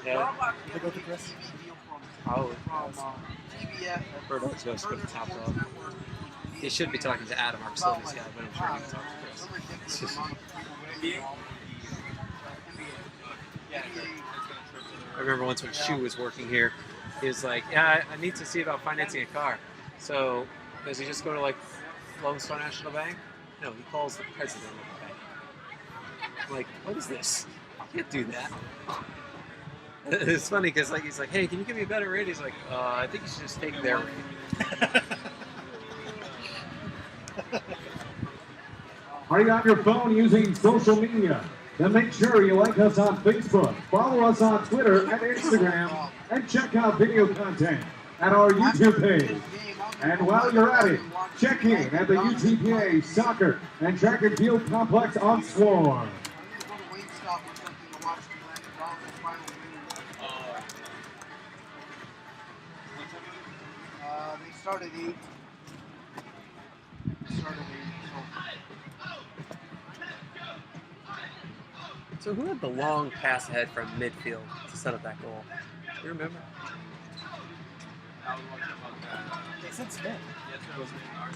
Yeah. They go to Chris. Probably. TBS. Bird goes for the top dog. He should be talking to Adam, our facilities guy, but I'm sure he can talk to Chris. It's just, I remember once when Shu was working here, he was like, "Yeah, I need to see about financing a car." So, does he just go to like Lone Star National Bank? No, he calls the president of the bank. I'm like, what is this? You can't do that. It's funny because like he's like, "Hey, can you give me a better rate?" He's like, "I think you should just take their rate." Are you on your phone using social media? Then make sure you like us on Facebook, follow us on Twitter and Instagram, and check out video content at our YouTube page. And while you're at it, check in at the UTPA Soccer and Track and Field Complex on Swarm. They started 8. So who had the long pass ahead from midfield to set up that goal? Do you remember? They said Smith.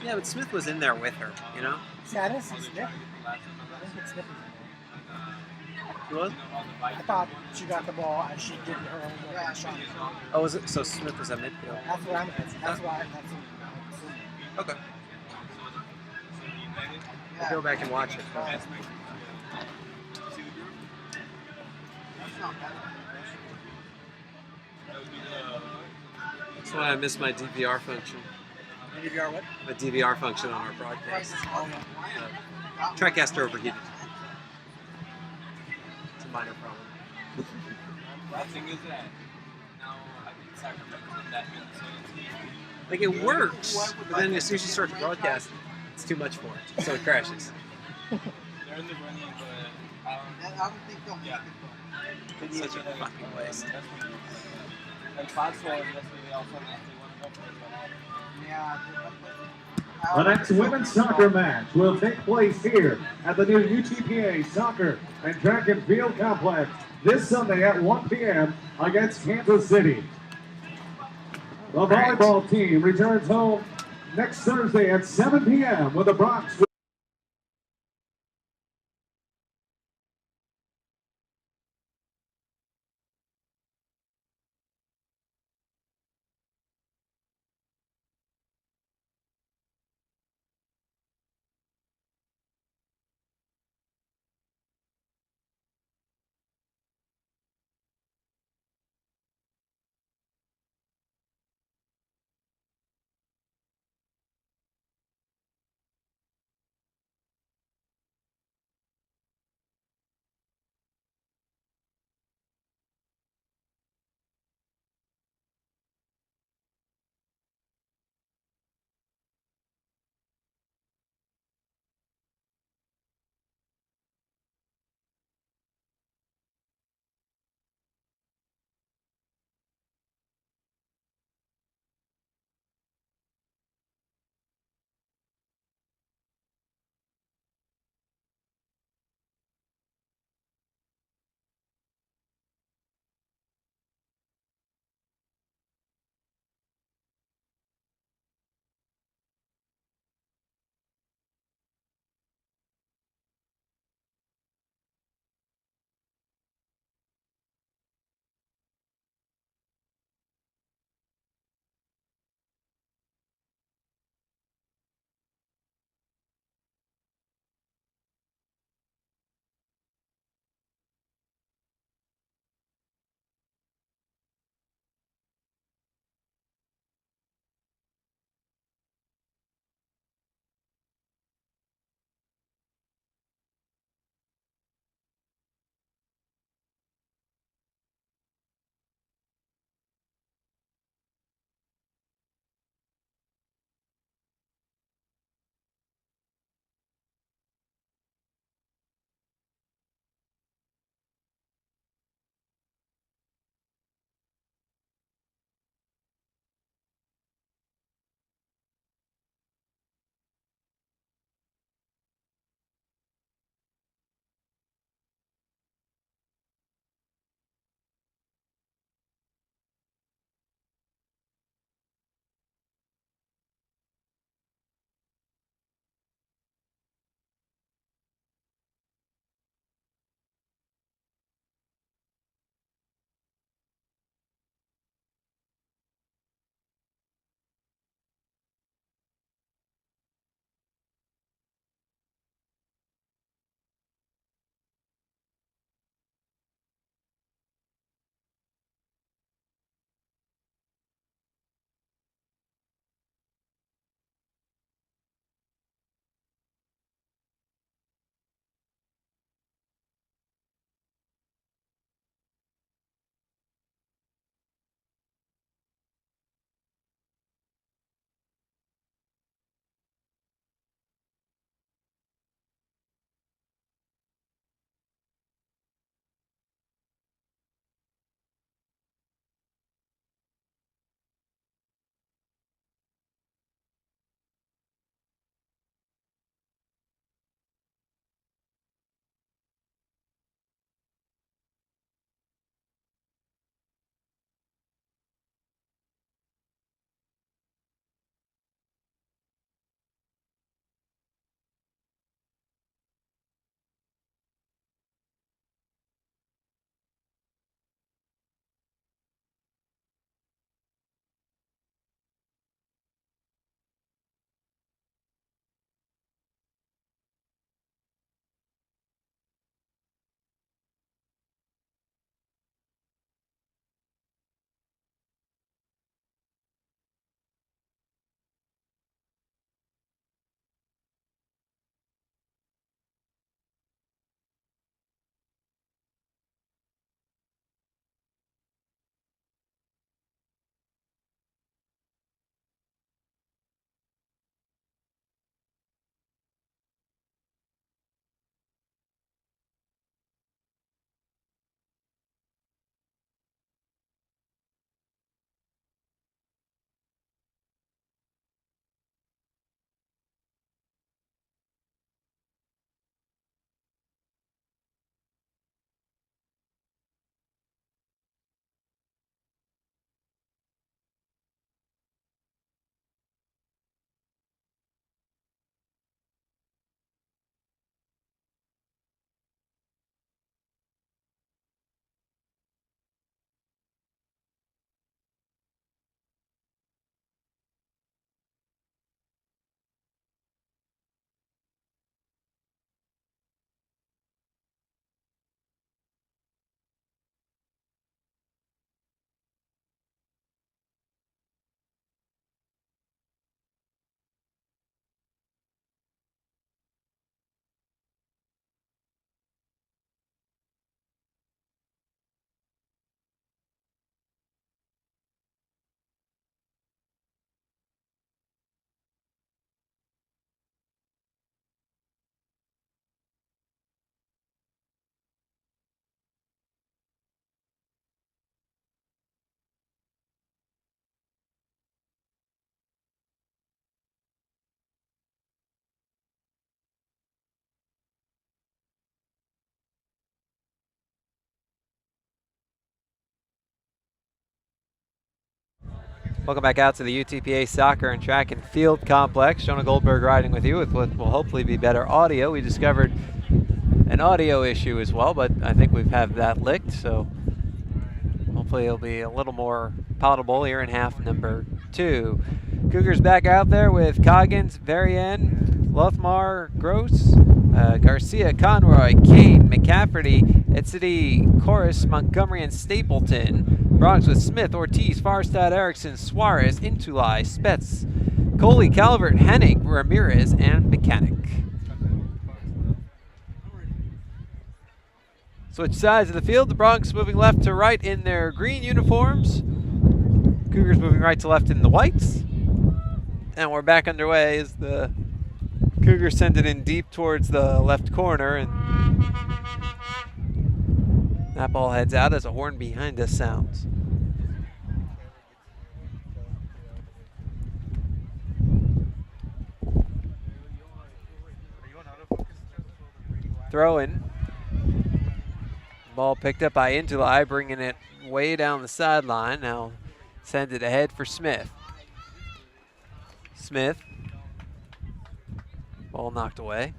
Yeah, but Smith was in there with her, you know? See, I didn't see Smith. I didn't think Smith was in He was? there. I thought she got the ball and she did her own shot. Oh, was it? So Smith was at midfield. That's what I'm guessing. That's what I'm assuming. Okay. I'll go back and watch it. That's why I missed my DVR function. DVR what? The DVR function on our broadcast. TriCaster overheated. It's a minor problem. The thing is that now I think Sacramento's in that Minnesota team. Like it works, but then as soon as you start to broadcast, it's too much for it, so it crashes. They're in the running, but I don't think they'll make it It's such a fucking waste. and Fox was yesterday they also want to go for it. Yeah. The next women's soccer match will take place here at the new UTPA Soccer and Track and Field Complex this Sunday at 1 p.m. against Kansas City. The volleyball team returns home next Thursday at 7 p.m. with the Bronx Welcome back out to the UTPA Soccer and Track and Field Complex. Jonah Goldberg riding with you with what will hopefully be better audio. We discovered an audio issue as well, but I think we've had that licked, so hopefully it'll be a little more palatable here in half number 2. Cougars back out there with Coggins, Varian, Lothmar, Gross, Garcia, Conroy, Kane, McCafferty, Etzidi, Chorus, Montgomery, and Stapleton. Bronx with Smith, Ortiz, Farstad, Erickson, Suarez, Intulai, Spetz, Coley, Calvert, Hennig, Ramirez, and Mechanic. Switch sides of the field. The Bronx moving left to right in their green uniforms. Cougars moving right to left in the whites. And we're back underway as the Cougars send it in deep towards the left corner, and that ball heads out as a horn behind us sounds. Throw in. Ball picked up by Intulai, bringing it way down the sideline. Now sends it ahead for Smith. Smith. Ball knocked away.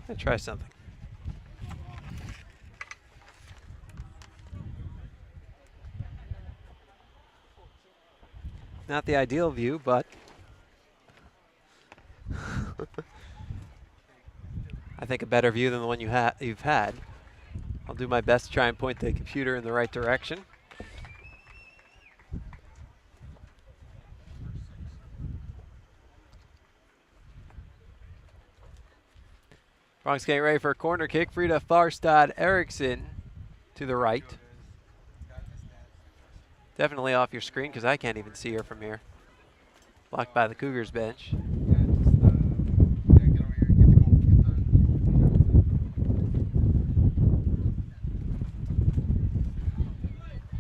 Let's try something. Not the ideal view, but I think a better view than the one you've had. I'll do my best to try and point the computer in the right direction. Bronx getting ready for a corner kick. Frida Farstad Erickson to the right. Definitely off your screen because I can't even see her from here. Blocked by the Cougars bench.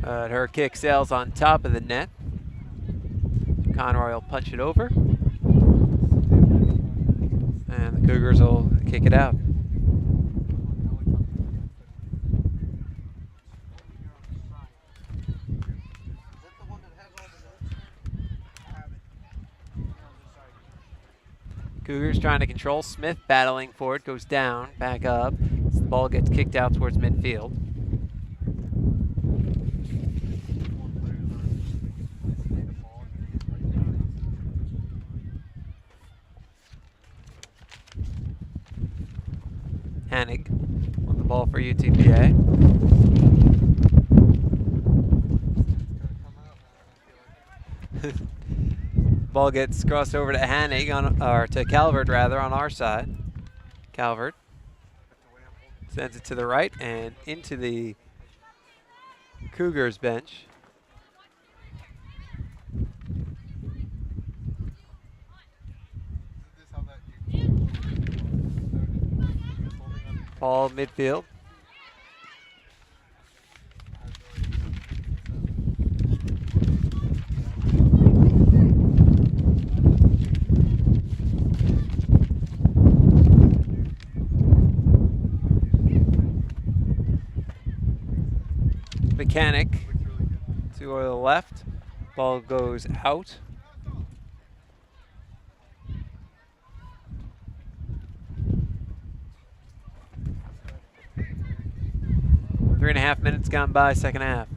Her kick sails on top of the net. Conroy will punch it over. And the Cougars will kick it out. Cougars trying to control. Smith battling for it, goes down, back up. The ball gets kicked out towards midfield. Hennig with the ball for UTPA. Ball gets crossed over to Hennig, or to Calvert rather, on our side. Calvert sends it to the right and into the Cougars bench. Ball midfield. Mechanic to the left. Ball goes out. Three and a half minutes gone by, second half.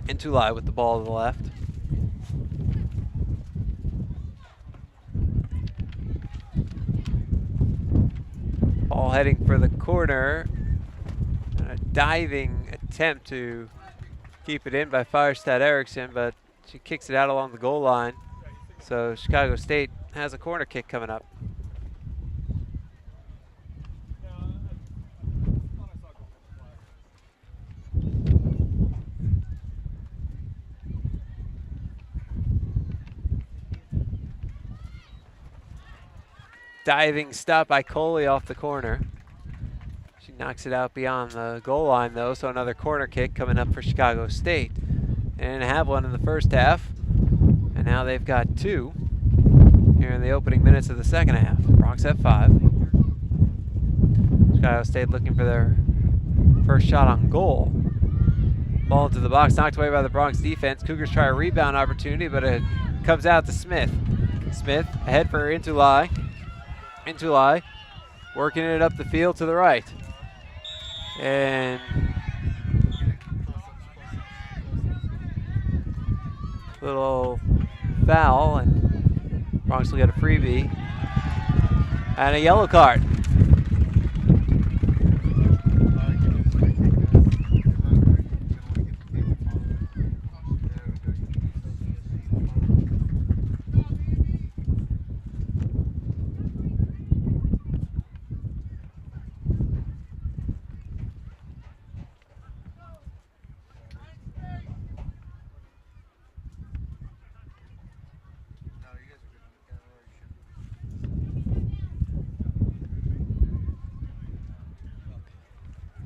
Intulai with the ball to the left. Ball heading for the corner. A diving attempt to keep it in by Firestad Erickson, but she kicks it out along the goal line. So Chicago State has a corner kick coming up. Diving stop by Coley off the corner. She knocks it out beyond the goal line though, so another corner kick coming up for Chicago State. They didn't have one in the first half, and now they've got 2 here in the opening minutes of the second half. Bronx at 5. Chicago State looking for their first shot on goal. Ball into the box, knocked away by the Bronx defense. Cougars try a rebound opportunity, but it comes out to Smith. Smith ahead for Intulai. Intulai working it up the field to the right. And little foul, and Bronx will get a freebie and a yellow card.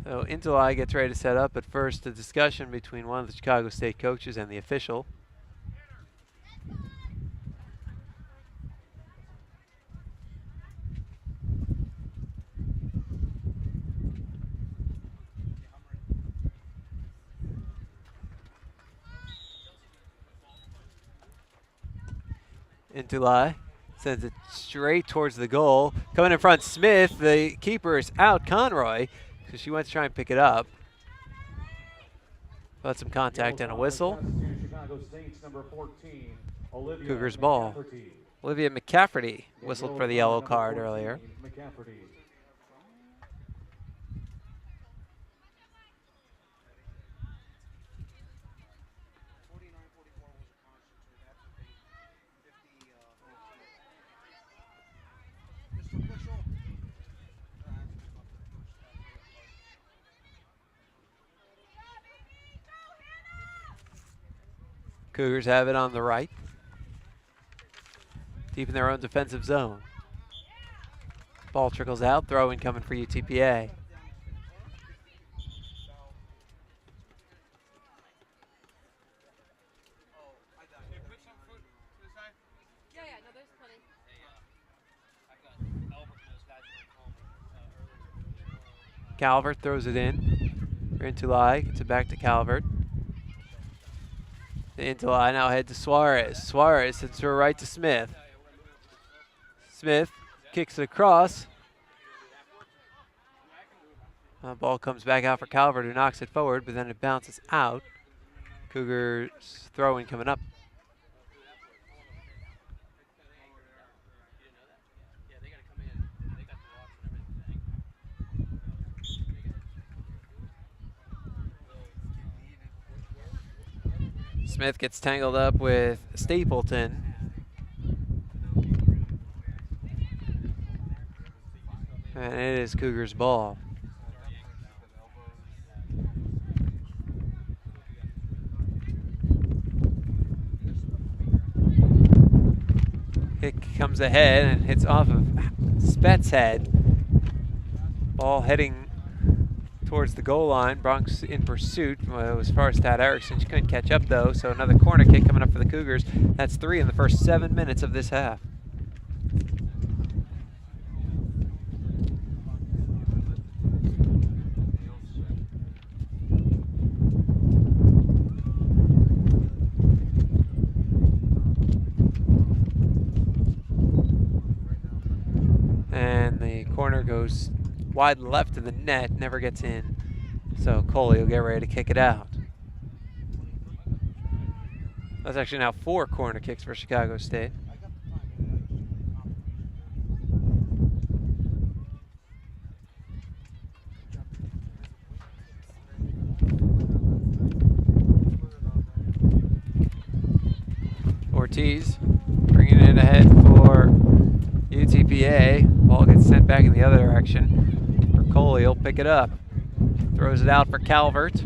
So Intulai gets ready to set up, but first a discussion between one of the Chicago State coaches and the official. Intulai sends it straight towards the goal. Coming in front, Smith. The keeper is out, Conroy. So she went to try and pick it up. But some contact and a whistle. Cougars ball. Olivia McCafferty whistled for the yellow card earlier. Cougars have it on the right, deep in their own defensive zone. Ball trickles out, throw in coming for UTPA. Calvert throws it in. Intulai gets it back to Calvert. Intulai now head to Suarez. Suarez sends her right to Smith. Smith kicks it across. Ball comes back out for Calvert, who knocks it forward, but then it bounces out. Cougars throw-in coming up. Smith gets tangled up with Stapleton. And it is Cougars ball. Kick comes ahead and hits off of Spett's head. Ball heading towards the goal line. Bronx in pursuit. Well, it was Farstad Erickson. She couldn't catch up though, so another corner kick coming up for the Cougars. That's 3 in the first 7 minutes of this half. And the corner goes wide left of the net, never gets in. So Coley will get ready to kick it out. That's actually now 4 corner kicks for Chicago State. Ortiz bringing it ahead for UTPA. Ball gets sent back in the other direction. For Coley, he'll pick it up. Throws it out for Calvert.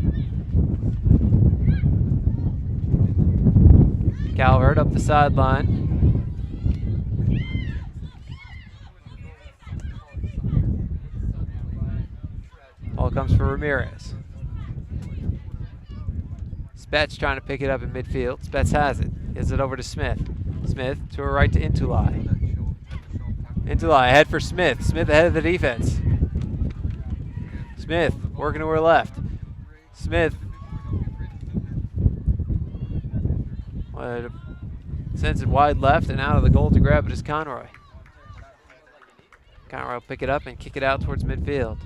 Calvert up the sideline. Ball comes for Ramirez. Spets trying to pick it up in midfield. Spets has it. Gives it over to Smith. Smith to her right to Intulai. Intulai ahead for Smith. Smith ahead of the defense. Smith working to her left. Smith sends it wide left, and out of the goal to grab it is Conroy. Conroy will pick it up and kick it out towards midfield.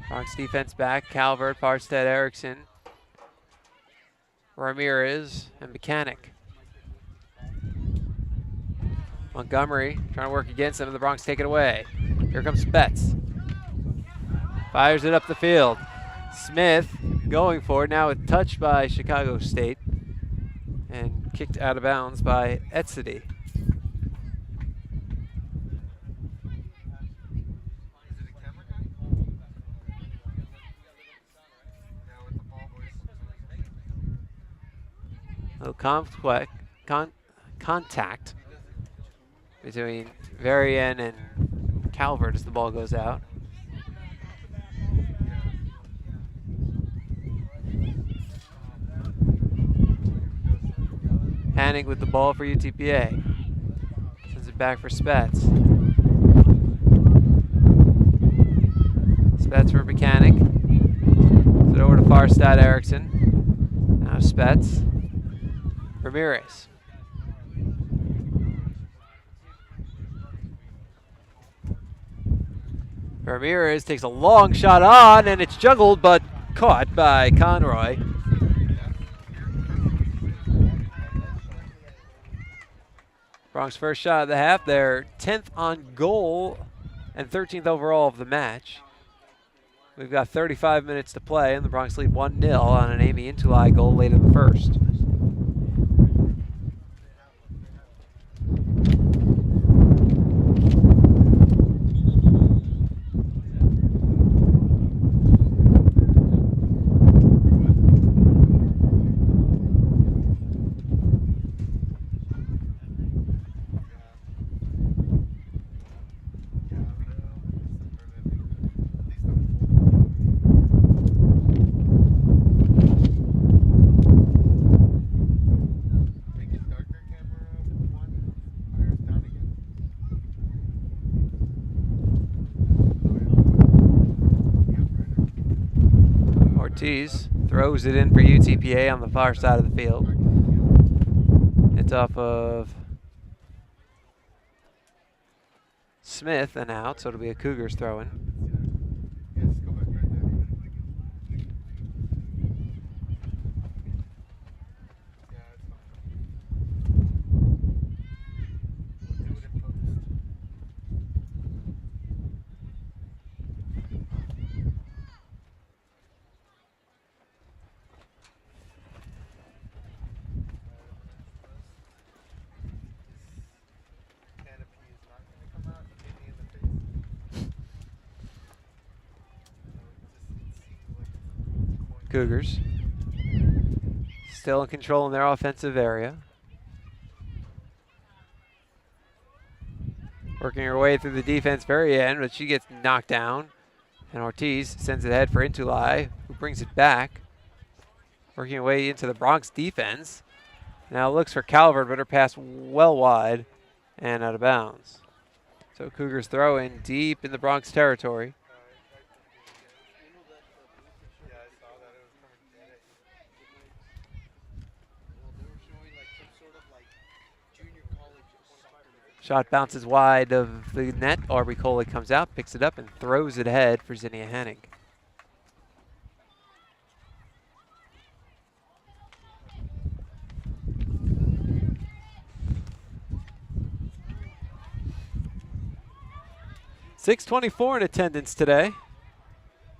Bronx defense back. Calvert, Farstead, Erickson, Ramirez, and Mechanic. Montgomery trying to work against them, and the Bronx take it away. Here comes Spets. Fires it up the field. Smith going for it. Now it's touched by Chicago State and kicked out of bounds by Etzedy. No contact between Varian and Calvert as the ball goes out. Hanning with the ball for UTPA. Sends it back for Spets. Spets for Mechanic. Sends it over to Farstad Erickson. Now Spets. Ramirez. Ramirez takes a long shot on, and it's juggled but caught by Conroy. Bronx first shot of the half, their 10th on goal and 13th overall of the match. We've got 35 minutes to play, and the Bronx lead 1-0 on an Amy Intulai goal late in the first. Ortiz throws it in for UTPA on the far side of the field. It's off of Smith and out, so it'll be a Cougars throw-in. Cougars still in control in their offensive area. Working her way through the defense very end, but she gets knocked down. And Ortiz sends it ahead for Intulai, who brings it back. Working her way into the Bronx defense. Now looks for Calvert, but her pass well wide and out of bounds. So Cougars throw in deep in the Bronx territory. Shot bounces wide of the net. Aubrey Coley comes out, picks it up, and throws it ahead for Zinnia Hennig. .624 in attendance today,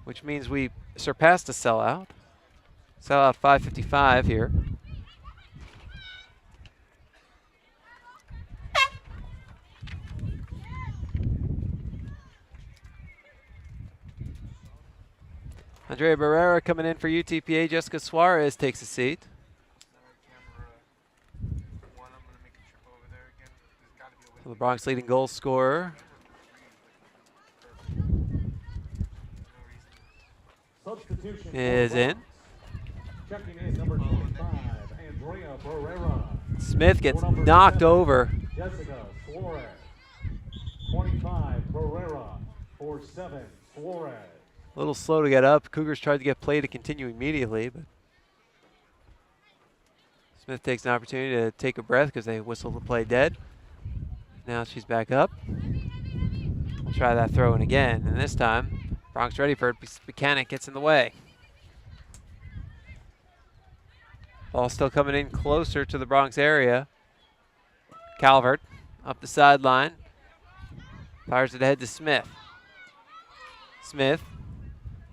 which means we surpassed a sellout. Sellout 555 here. Andrea Barrera coming in for UTPA. Jessica Suarez takes a seat. So the Bronx leading goal scorer. Substitution is in. Checking in number 25, Andrea Barrera. Smith gets For number knocked 7, over. Jessica Suarez. 25, Barrera. For 7, Suarez. A little slow to get up. Cougars tried to get play to continue immediately, but Smith takes an opportunity to take a breath because they whistled the play dead. Now she's back up. We'll try that throw in again, and this time Bronx ready for it. Mechanic gets in the way. Ball still coming in closer to the Bronx area. Calvert up the sideline. Fires it ahead to Smith. Smith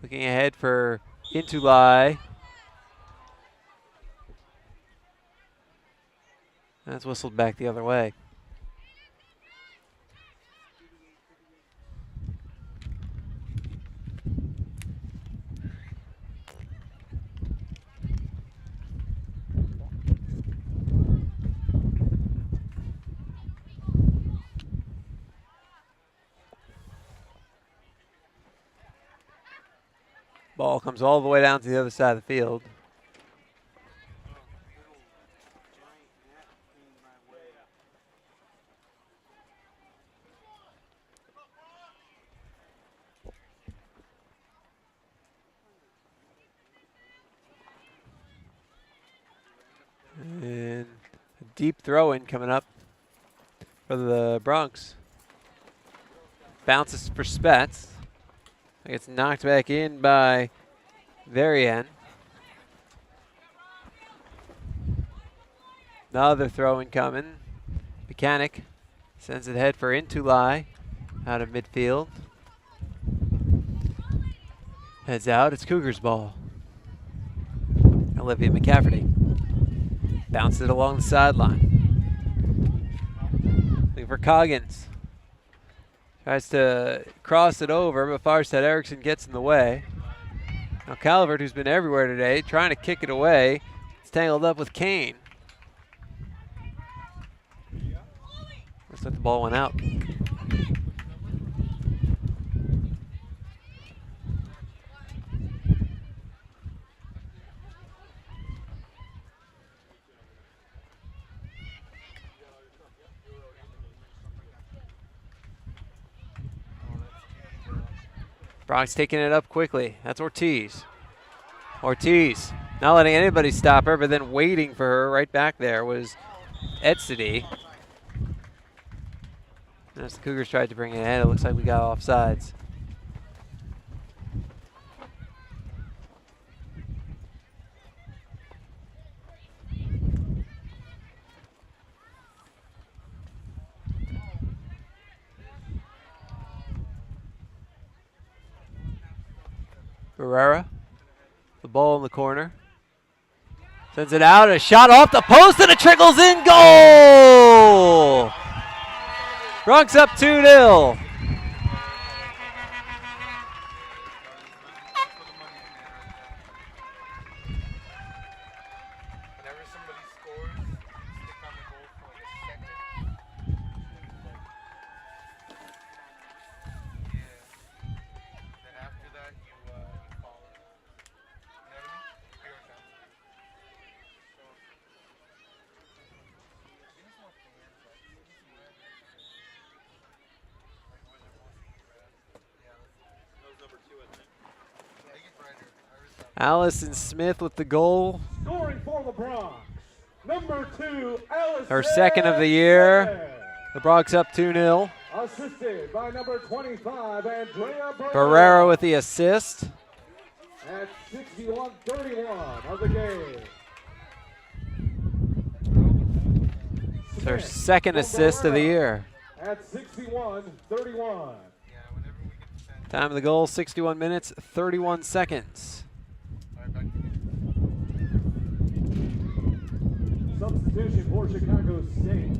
looking ahead for Intulai. That's whistled back the other way. Ball comes all the way down to the other side of the field. And a deep throw in coming up for the Bronx. Bounces for Spets. Gets knocked back in by Varian. Another throw in coming. Mechanic sends it ahead for Intulai out of midfield. Heads out, it's Cougars ball. Olivia McCafferty bounces it along the sideline. Looking for Coggins. Tries to cross it over, but Farstead Erickson gets in the way. Now Calvert, who's been everywhere today, trying to kick it away. It's tangled up with Kane. Looks like the ball went out. Bronx taking it up quickly. That's Ortiz. Ortiz not letting anybody stop her, but then waiting for her right back there was Edsity. As the Cougars tried to bring it in, it looks like we got offsides. Barrera, the ball in the corner. Sends it out, a shot off the post, and it trickles in, goal! Bronx up 2-0. Allison Smith with the goal. Scoring for the Bronx, number 2, Allison. Her second of the year. The Bronx up 2-0. Assisted by number 25, Andrea Barrera with the assist. At 61-31 of the game. It's her second assist of the year. At 61-31. Time of the goal, 61 minutes, 31 seconds. Substitution for Chicago State.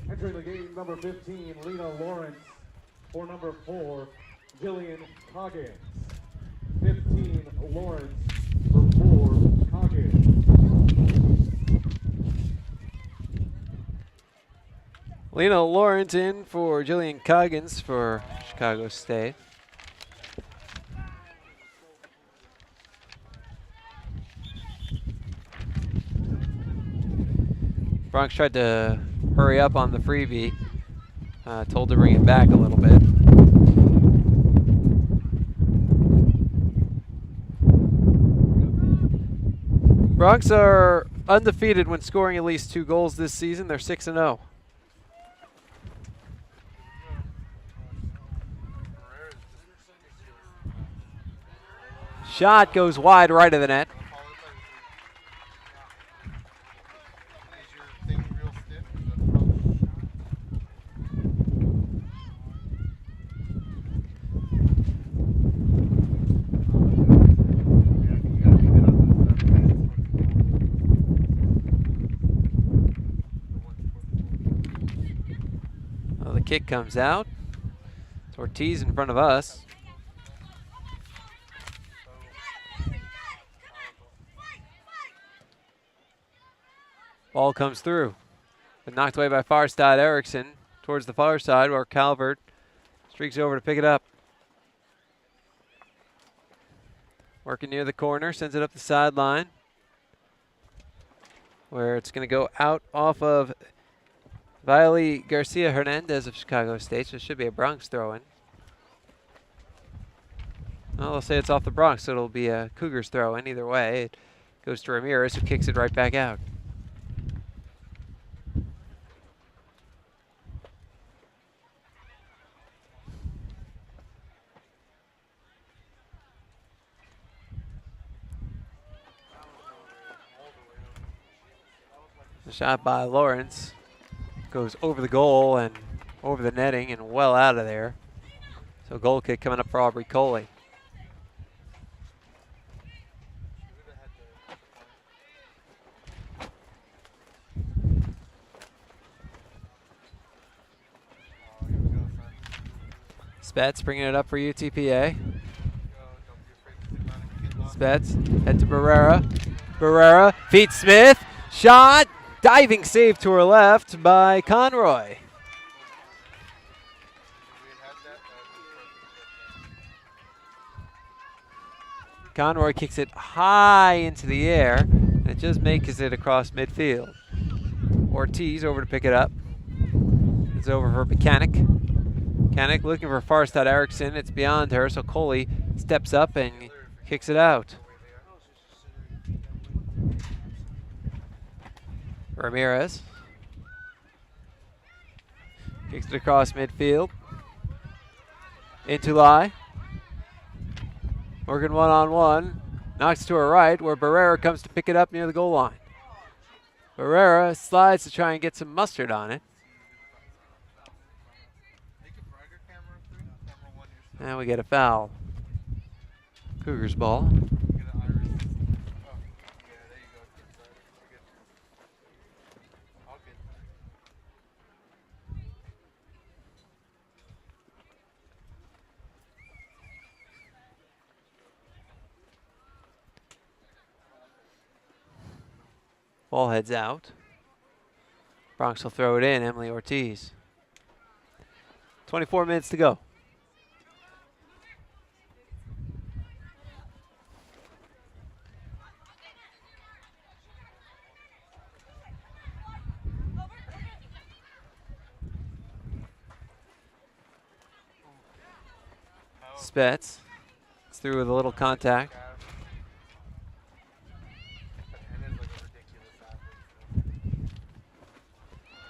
Entering the game, number 15, Lena Lawrence. For number 4, Jillian Coggins. 15, Lawrence. For 4, Coggins. Lena Lawrence in for Jillian Coggins for Chicago State. Bronx tried to hurry up on the freebie. Told to bring it back a little bit. Bronx are undefeated when scoring at least 2 goals this season. They're 6-0. Shot goes wide right of the net. Well, the kick comes out. It's Ortiz in front of us. Ball comes through. But knocked away by Farstad Eriksson towards the far side where Calvert streaks over to pick it up. Working near the corner, sends it up the sideline where it's going to go out off of Viley Garcia Hernandez of Chicago State, so it should be a Bronx throw-in. Well, they'll say it's off the Bronx, so it'll be a Cougars throw-in. Either way, it goes to Ramirez, who kicks it right back out. The shot by Lawrence goes over the goal and over the netting and well out of there. So goal kick coming up for Aubrey Coley. Spets bringing it up for UTPA. Spets, head to Barrera. Barrera, feet Smith, shot, diving save to her left by Conroy. Conroy kicks it high into the air, and it just makes it across midfield. Ortiz over to pick it up. It's over for Mechanic. Mechanic looking for Farstad Eriksson. It's beyond her, so Coley steps up and kicks it out. Ramirez kicks it across midfield. Into Lai. Morgan one-on-one. Knocks to her right where Barrera comes to pick it up near the goal line. Barrera slides to try and get some mustard on it. And we get a foul. Cougars ball. Ball heads out. Bronx will throw it in, Emily Ortiz. 24 minutes to go. Spets. It's through with a little contact.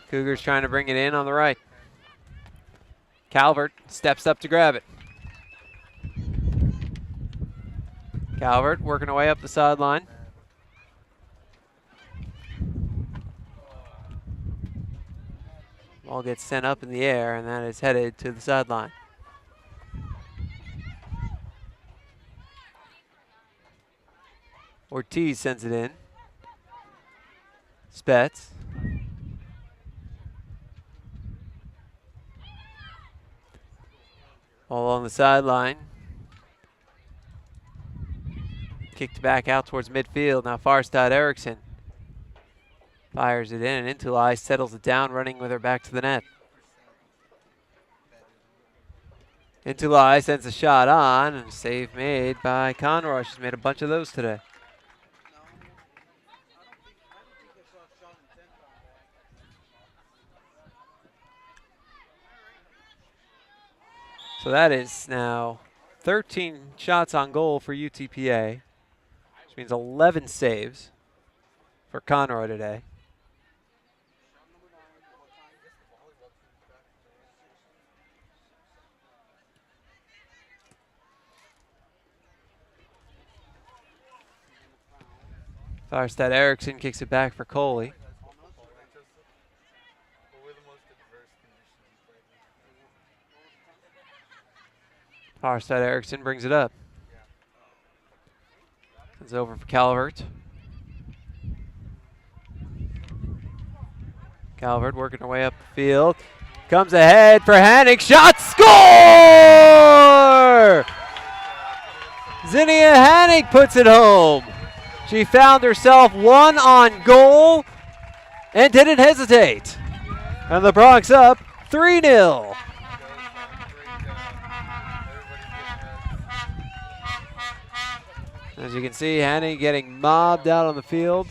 Cougars trying to bring it in on the right. Calvert steps up to grab it. Calvert working her way up the sideline. Ball gets sent up in the air, and that is headed to the sideline. Ortiz sends it in. Spets. All on the sideline. Kicked back out towards midfield. Now Farstad Eriksson fires it in, and into Lai settles it down, running with her back to the net. Into Lai sends a shot on, and a save made by Conroy. She's made a bunch of those today. So that is now 13 shots on goal for UTPA, which means 11 saves for Conroy today. Farstad Erickson kicks it back for Coley. Farstad Erickson brings it up. It's over for Calvert. Calvert working her way up the field. Comes ahead for Hannick. Shot, score! Zinnia Hannick puts it home. She found herself one on goal and didn't hesitate. And the Bronx up 3-0. As you can see, Hannick getting mobbed out on the field.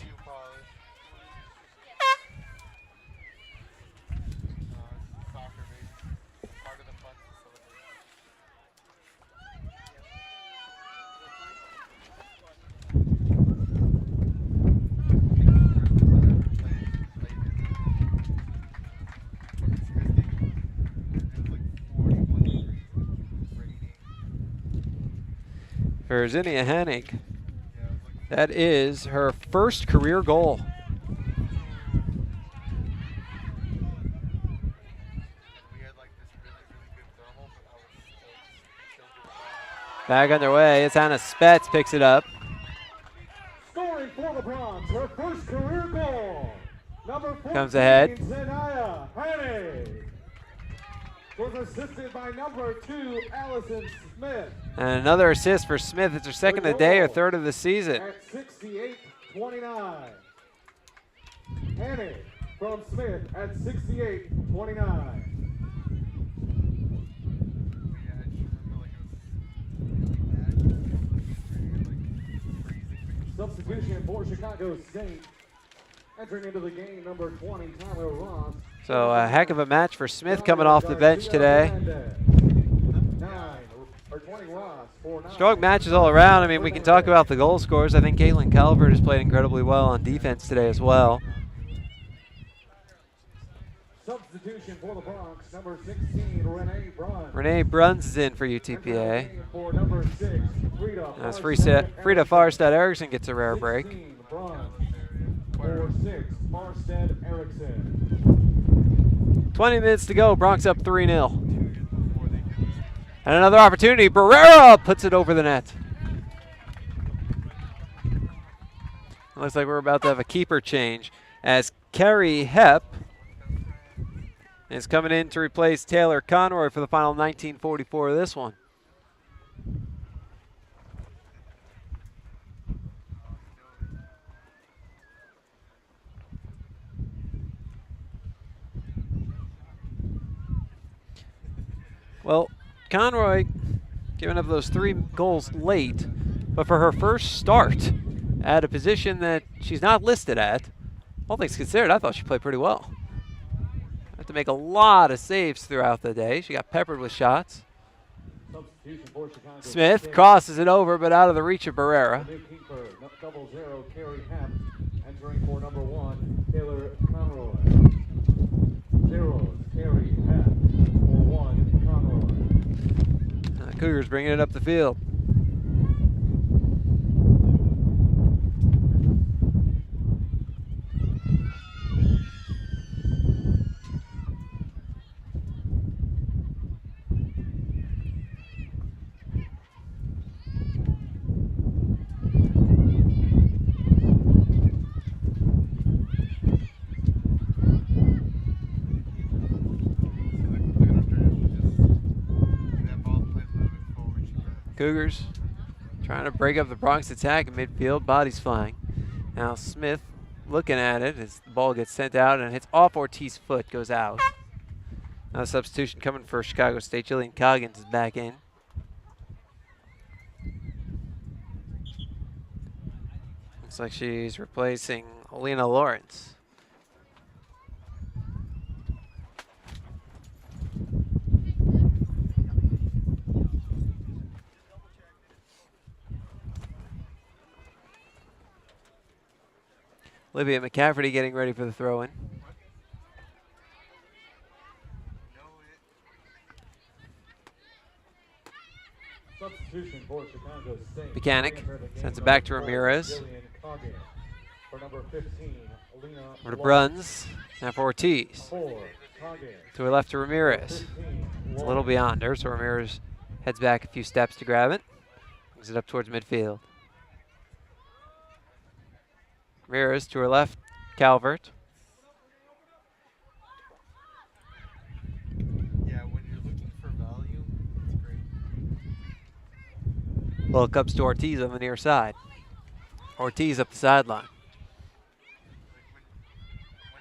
For Zinnia Hannick, that is her first career goal. Back underway, it's Anna Spetz picks it up. Scoring for the Bronx, her first career goal. Number 14, Comes ahead. Zinnia Hannick. Was assisted by number 2, Allison Smith. And another assist for Smith. It's her second of the day, her third of the season. At 68-29. Hannick from Smith at 68-29. Substitution for Chicago State. Entering into the game, number 20, Tyler Ross. So a heck of a match for Smith coming off the bench today. Strong matches all around. I mean, we can talk about the goal scorers. I think Caitlin Calvert has played incredibly well on defense today as well. Substitution for the Bronx, number 16, Renee Bruns. Renee Bruns is in for UTPA. For number 6, As Frida Farstad Erickson gets a rare break. For 6, Farstad Erickson. 20 minutes to go. Bronx up 3-0. And another opportunity. Barrera puts it over the net. Looks like we're about to have a keeper change as Carrie Hepp is coming in to replace Taylor Conroy for the final 1944 of this one. Well, Conroy giving up those 3 goals late, but for her first start at a position that she's not listed at, all things considered, I thought she played pretty well. Had to make a lot of saves throughout the day. She got peppered with shots. Smith crosses it over, but out of the reach of Barrera. Double zero, Carrie Hepp. Entering for number 1, Taylor Conroy. Zeros, Carrie Hepp. For 1, Conroy. Cougars bringing it up the field. Cougars trying to break up the Bronx attack in midfield. Bodies flying. Now Smith looking at it as the ball gets sent out and hits off Ortiz's foot, goes out. Now a substitution coming for Chicago State. Jillian Coggins is back in. Looks like she's replacing Alina Lawrence. Olivia McCafferty getting ready for the throw-in. Substitution for Chicago State. Mechanic sends it back to Ramirez. For number 15, Alina Over to Bruns. Now for Ortiz. 4, Kage. To her left to Ramirez. It's a little beyond her, so Ramirez heads back a few steps to grab it. Brings it up towards midfield. Ramirez to her left, Calvert. Yeah, when you're looking for value, it's great. Well, it comes to Ortiz on the near side. Ortiz up the sideline.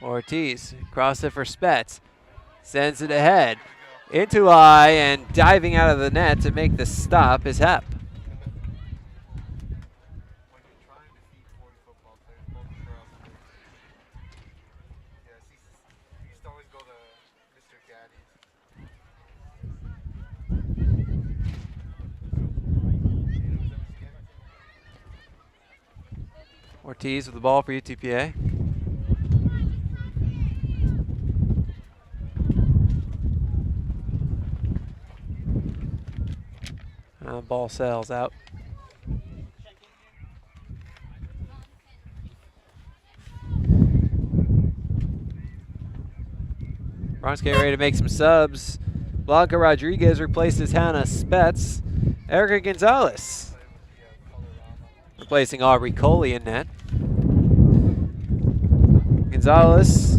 Ortiz, cross it for Spetz. Sends it ahead. Into eye and diving out of the net to make the stop is Hepp. When you're trying to feed 40 football players, both across the yes, he used to always go to Mr. Gaddy's. Ortiz with the ball for UTPA. Ball sails out. Bronx getting ready to make some subs. Blanca Rodriguez replaces Hannah Spetz. Erica Gonzalez replacing Aubrey Coley in net. Gonzalez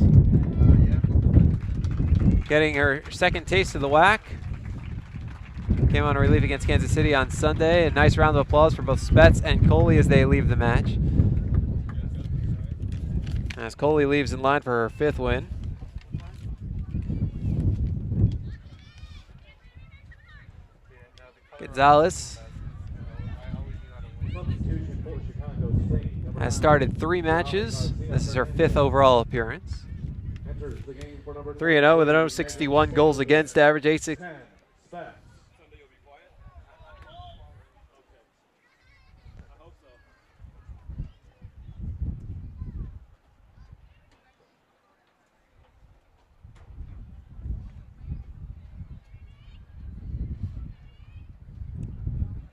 getting her second taste of the WAC. Came on relief against Kansas City on Sunday. A nice round of applause for both Spetz and Coley as they leave the match. As Coley leaves in line for her 5th win. Gonzalez has started 3 matches. This is her 5th overall appearance. 3-0 with an 0.61 goals against average, 8.6.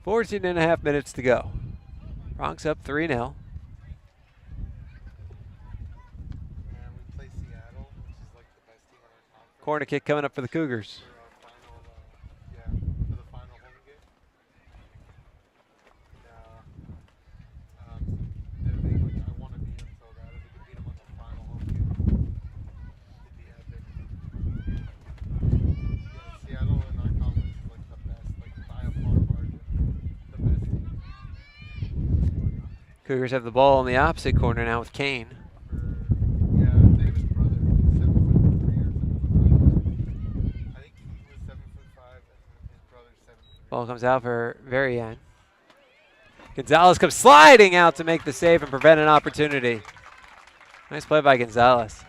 Fourteen and a half minutes to go. Bronx up 3-0. And we play Seattle, which is like the best team in our conference. Corner kick coming up for the Cougars. For our final, for the final home game. They're like, I want to beat them so bad. If we could beat them on the final home game, it'd be epic. Yeah, Seattle in our conference is like the best, like by a far margin, the best team. Cougars have the ball in the opposite corner now with Kane. Yeah, David's brother, he's 7'3" or 7'5". I think he was 7'5" and his brother's 7'3". Ball comes out for very end. Gonzalez comes sliding out to make the save and prevent an opportunity. Nice play by Gonzalez.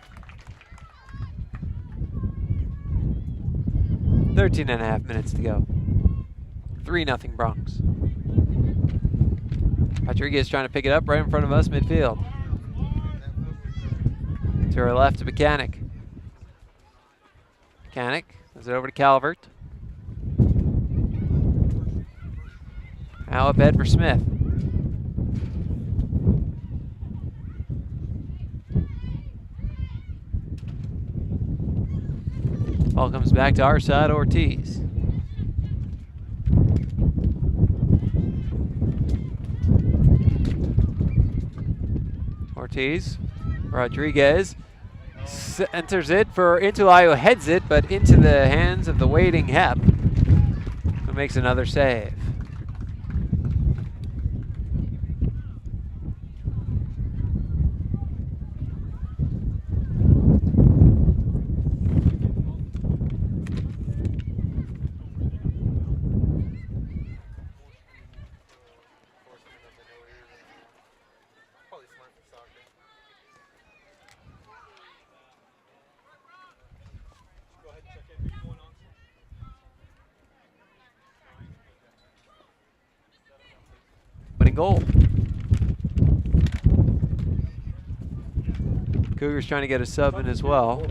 13 and a half minutes to go. 3-0 Bronx. Rodriguez trying to pick it up right in front of us midfield. To her left to Mechanic. Mechanic moves it over to Calvert. Now up head for Smith. Ball comes back to our side, Ortiz. Ortiz, Rodriguez enters it for Intulayo, heads it, but into the hands of the waiting Hepp, who makes another save. Winning goal. Cougars trying to get a sub in as well.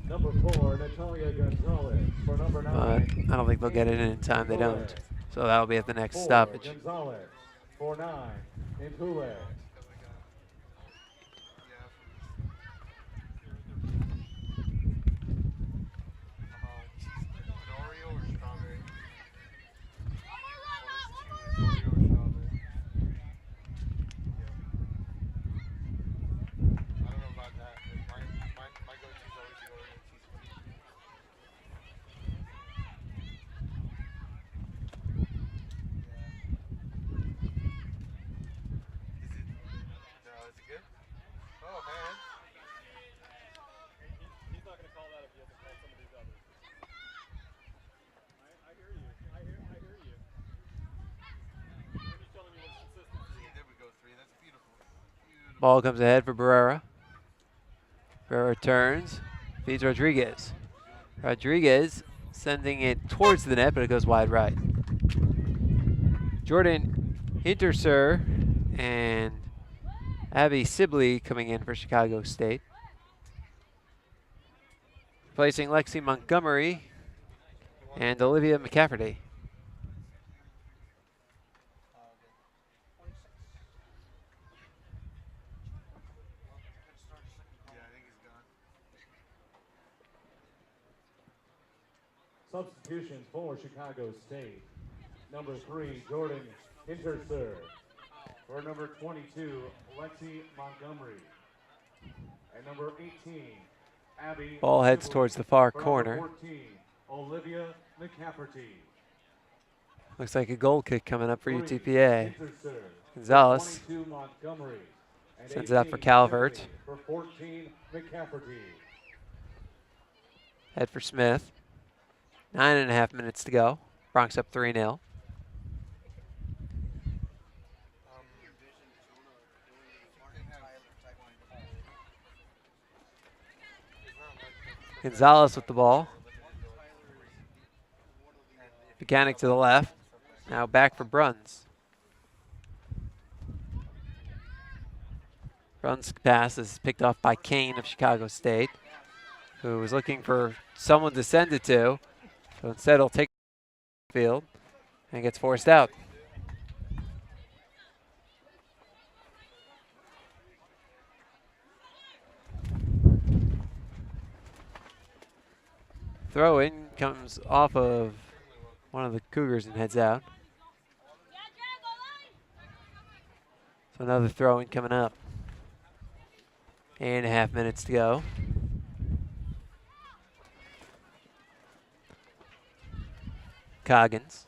Number 4, Natalia Gonzalez. For number 9. But I don't think they'll get it in time. They don't. So that'll be at the next stoppage. Gonzalez. For 9, Impule. He's not going to call that if he hasn't called some of these others. I hear you. I hear you. You're just telling me what's consistency. There we go, 3. That's beautiful. Ball comes ahead for Barrera. Barrera turns, feeds Rodriguez. Rodriguez sending it towards the net, but it goes wide right. Jordan Hinterser and Abby Sibley coming in for Chicago State. Replacing Lexi Montgomery and Olivia McCafferty. Substitutions for Chicago State. Number 3, Jordan Hinterser. For number 22, Lexi Montgomery. And number 18, Abby. Ball heads Sibley. towards the far For corner. number 14, Olivia McCafferty. Looks like a goal kick coming up for 3, UTPA. Hinterser. Gonzalez 22, Montgomery. And sends it up for 18, Calvert. Sibley. For 14, McCafferty. Head for Smith. 9.5 minutes to go. Bronx up 3-0. Gonzalez with the ball. Mechanic to the left. Now back for Bruns. Bruns' pass is picked off by Kane of Chicago State, who was looking for someone to send it to. So instead, he'll take the field and gets forced out. Throw in comes off of one of the Cougars and heads out. So another throw in coming up. 8.5 minutes to go. Coggins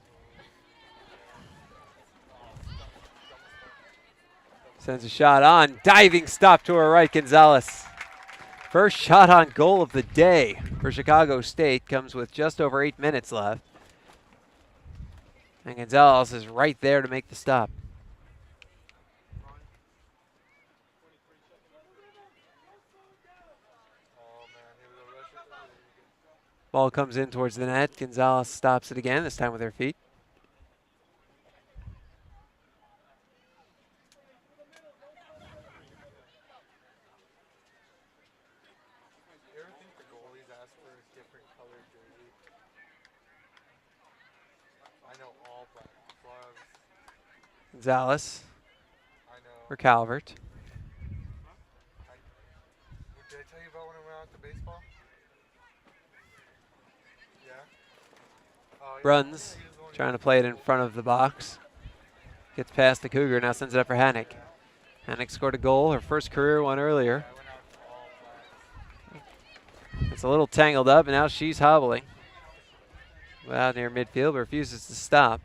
sends a shot on. Diving stop to her right, Gonzalez. First shot on goal of the day for Chicago State comes with just over 8 minutes left. And Gonzalez is right there to make the stop. Ball comes in towards the net. Gonzalez stops it again, this time with her feet. You ever think the goalies ask for a different colored jersey? I know all black gloves. Gonzalez I know. for Calvert. Did I tell you about when I went out to baseball? Yeah. Oh, yeah. Bruns trying to play it in front of the box. Gets past the Cougar, now sends it up for Hannick. Hannick scored a goal, her first career one earlier. It's a little tangled up, and now she's hobbling. Out near midfield, but refuses to stop.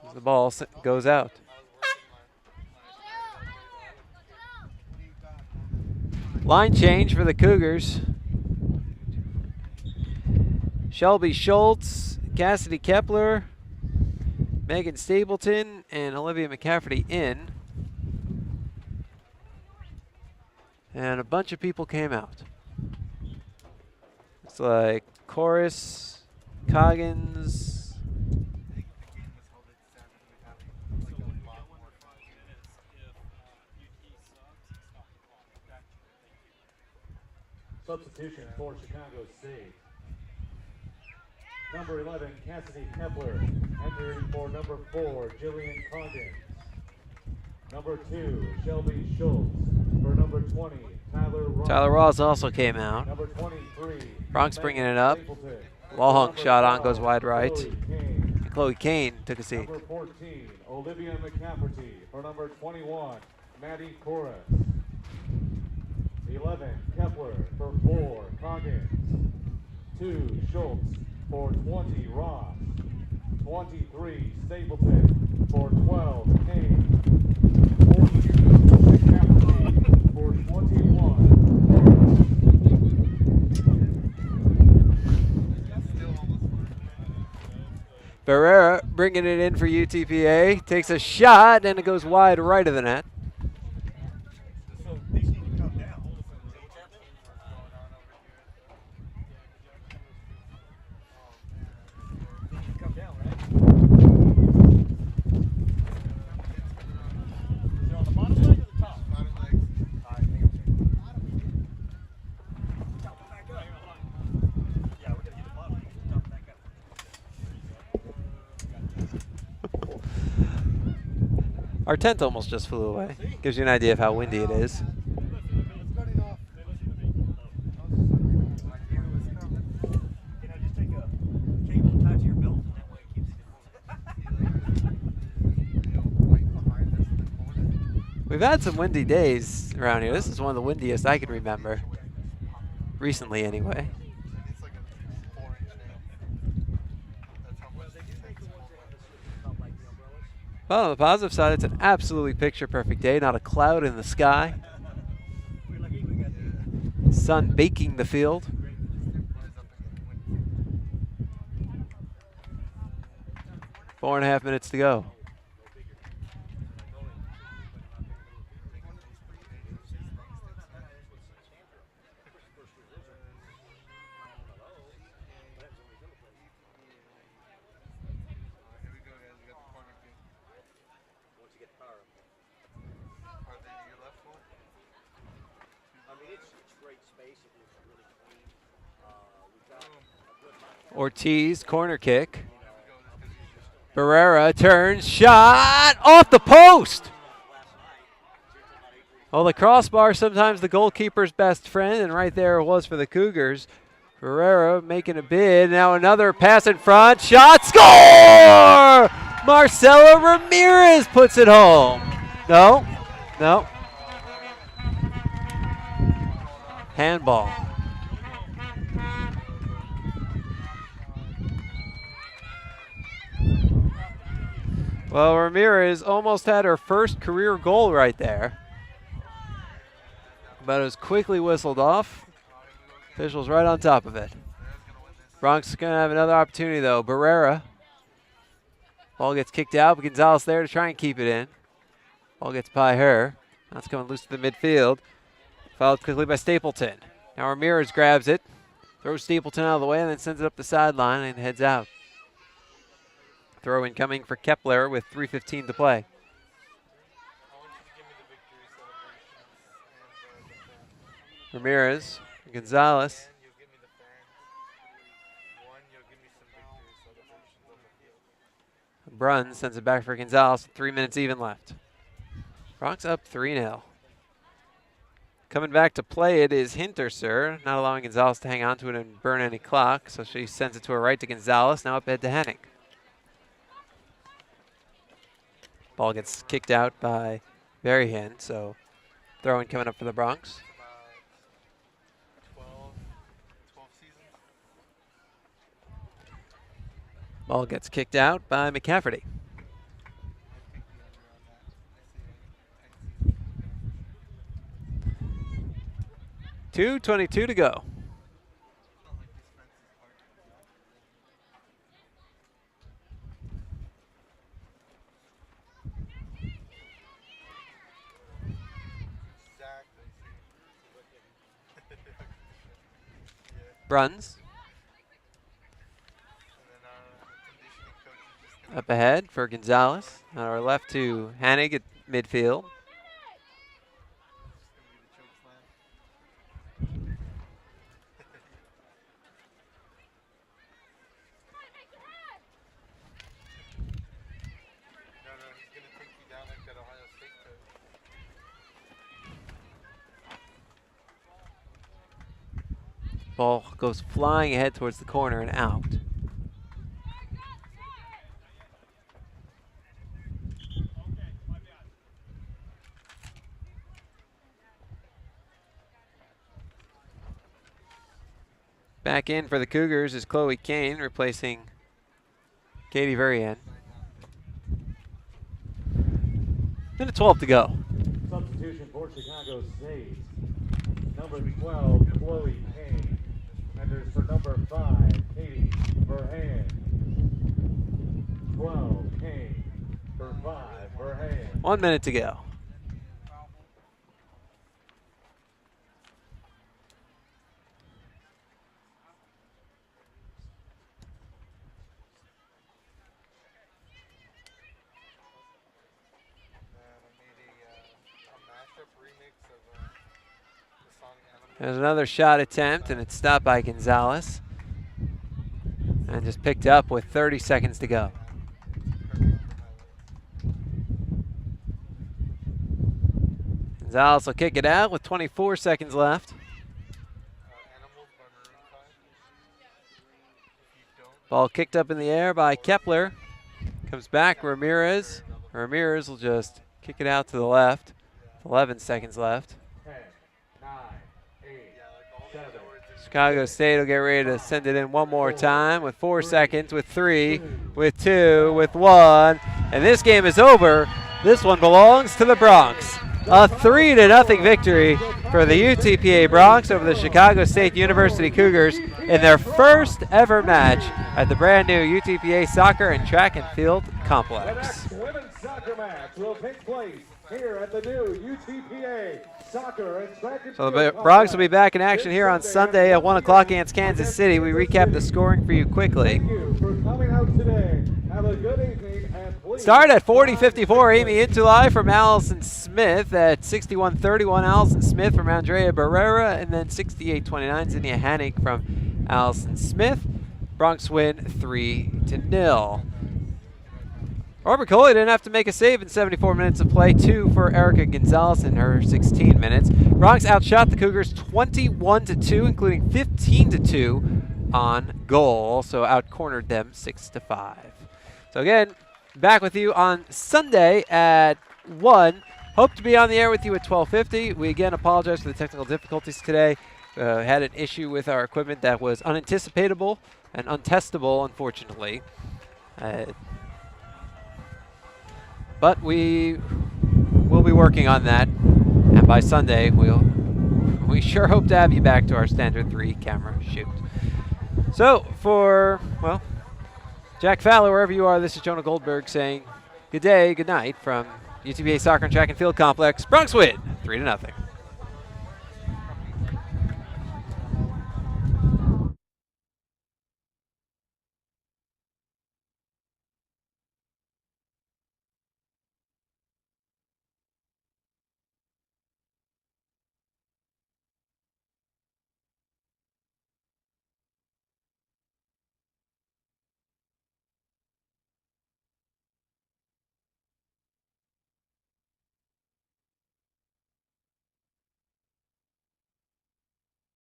As the ball goes out. Line change for the Cougars. Shelby Schultz, Cassidy Kepler, Megan Stapleton, and Olivia McCafferty in. And a bunch of people came out. It's like Chorus, Coggins. Substitution for Chicago State. Number 11, Cassidy Kepler. Entering for number 4, Jillian Condon. Number 2, Shelby Schultz. For number 20, Tyler Ross. Tyler Ross also came out. Number 23, Bronx bringing it up. Stapleton. Wall hung shot on, goes wide right. Chloe Kane. And Chloe Kane took a seat. Number 14, Olivia McCafferty. For number 21, Maddie Corus. 11, Kepler. For 4, Coggins. 2, Schultz. For 20, Ross. 23, Stapleton. For 12, Kane. 42, McCafferty. For 21, Barrera bringing it in for UTPA. Takes a shot, and it goes wide right of the net. So these need to come down. They need to come down, right? Is it on the bottom leg or the top? Bottom legs. All right, hang on. Top it back up. Yeah, we're gonna get the bottom leg. Top it back up. Our tent almost just flew away. Gives you an idea of how windy it is. Just take a cable and tie to your belt, and that way it keeps it. We've had some windy days around here. This is one of the windiest I can remember. Recently, anyway. It's like a 4-inch nail. That's how much Well, on the positive side, it's an absolutely picture-perfect day. Not a cloud in the sky. Sun baking the field. 4.5 minutes to go. Here we go, guys. We got the corner kick. Once you get the power up. Are they your left foot? I mean, it's great space. It is really clean. We've got a good Ortiz, corner kick. Barrera turns, shot off the post. Well, the crossbar sometimes the goalkeeper's best friend, and right there it was for the Cougars. Barrera making a bid. Now another pass in front. Shot, score! Marcelo Ramirez puts it home. No. Handball. Well, Ramirez almost had her first career goal right there. But it was quickly whistled off. Officials right on top of it. Bronx is going to have another opportunity, though. Barrera. Ball gets kicked out, but Gonzalez there to try and keep it in. Ball gets by her. That's going loose to the midfield. Fouled quickly by Stapleton. Now Ramirez grabs it, throws Stapleton out of the way, and then sends it up the sideline and heads out. Throw in coming for Kepler with 3:15 to play. Ramirez, Gonzalez. Brunn sends it back for Gonzalez. 3 minutes even left. Bronx up 3-0. Coming back to play it is Hinterser, not allowing Gonzalez to hang on to it and burn any clock. So she sends it to her right to Gonzalez. Now up ahead to Hennig. Ball gets kicked out by Berryhin, so throw-in coming up for the Bronx. 12 seasons. Ball gets kicked out by McCafferty. 2:22 to go. Bruns. Up ahead for Gonzalez. On our left to Hennig at midfield. Ball goes flying ahead towards the corner and out. Back in for the Cougars is Chloe Kane, replacing Katie Varian. Minute 12 to go. Substitution for Chicago State. Number 12, Chloe Kane. Enters for number 5, Katie Verheyen. 12, Kane. For 5, Verheyen. 1 minute to go. There's another shot attempt, and it's stopped by Gonzalez. And just picked up with 30 seconds to go. Gonzalez will kick it out with 24 seconds left. Ball kicked up in the air by Kepler. Comes back Ramirez. Ramirez will just kick it out to the left. 11 seconds left. Chicago State will get ready to send it in one more time with 4 seconds, with 3, with 2, with 1. And this game is over. This one belongs to the Bronx. A 3-0 victory for the UTPA Bronx over the Chicago State University Cougars in their first ever match at the brand new UTPA Soccer and Track and Field Complex. The next women's soccer match will take place here at the new UTPA Soccer and Track and So Field the Complex. Bronx will be back in action here on Sunday at 1 o'clock against Kansas City. We recap the scoring for you quickly. Thank you for coming out today. Have a good evening and please. Start at 40-54, Amy Intulai from Allison Smith. At 61-31, Allison Smith from Andrea Barrera. And then 68-29, Zinnia Hannig from Allison Smith. Bronx win 3-0. Orbicola didn't have to make a save in 74 minutes of play. 2 for Erica Gonzalez in her 16 minutes. Bronx outshot the Cougars 21-2, including 15-2 on goal. Also outcornered them 6-5. So again, back with you on Sunday at 1. Hope to be on the air with you at 12:50. We again apologize for the technical difficulties today. Had an issue with our equipment that was unanticipatable and untestable, unfortunately. But we will be working on that, and by Sunday we sure hope to have you back to our standard 3 camera shoot. So for, well, Jack Fowler, wherever you are, this is Jonah Goldberg saying good day, good night from UTPA Soccer and Track and Field Complex. Bronx win 3-0.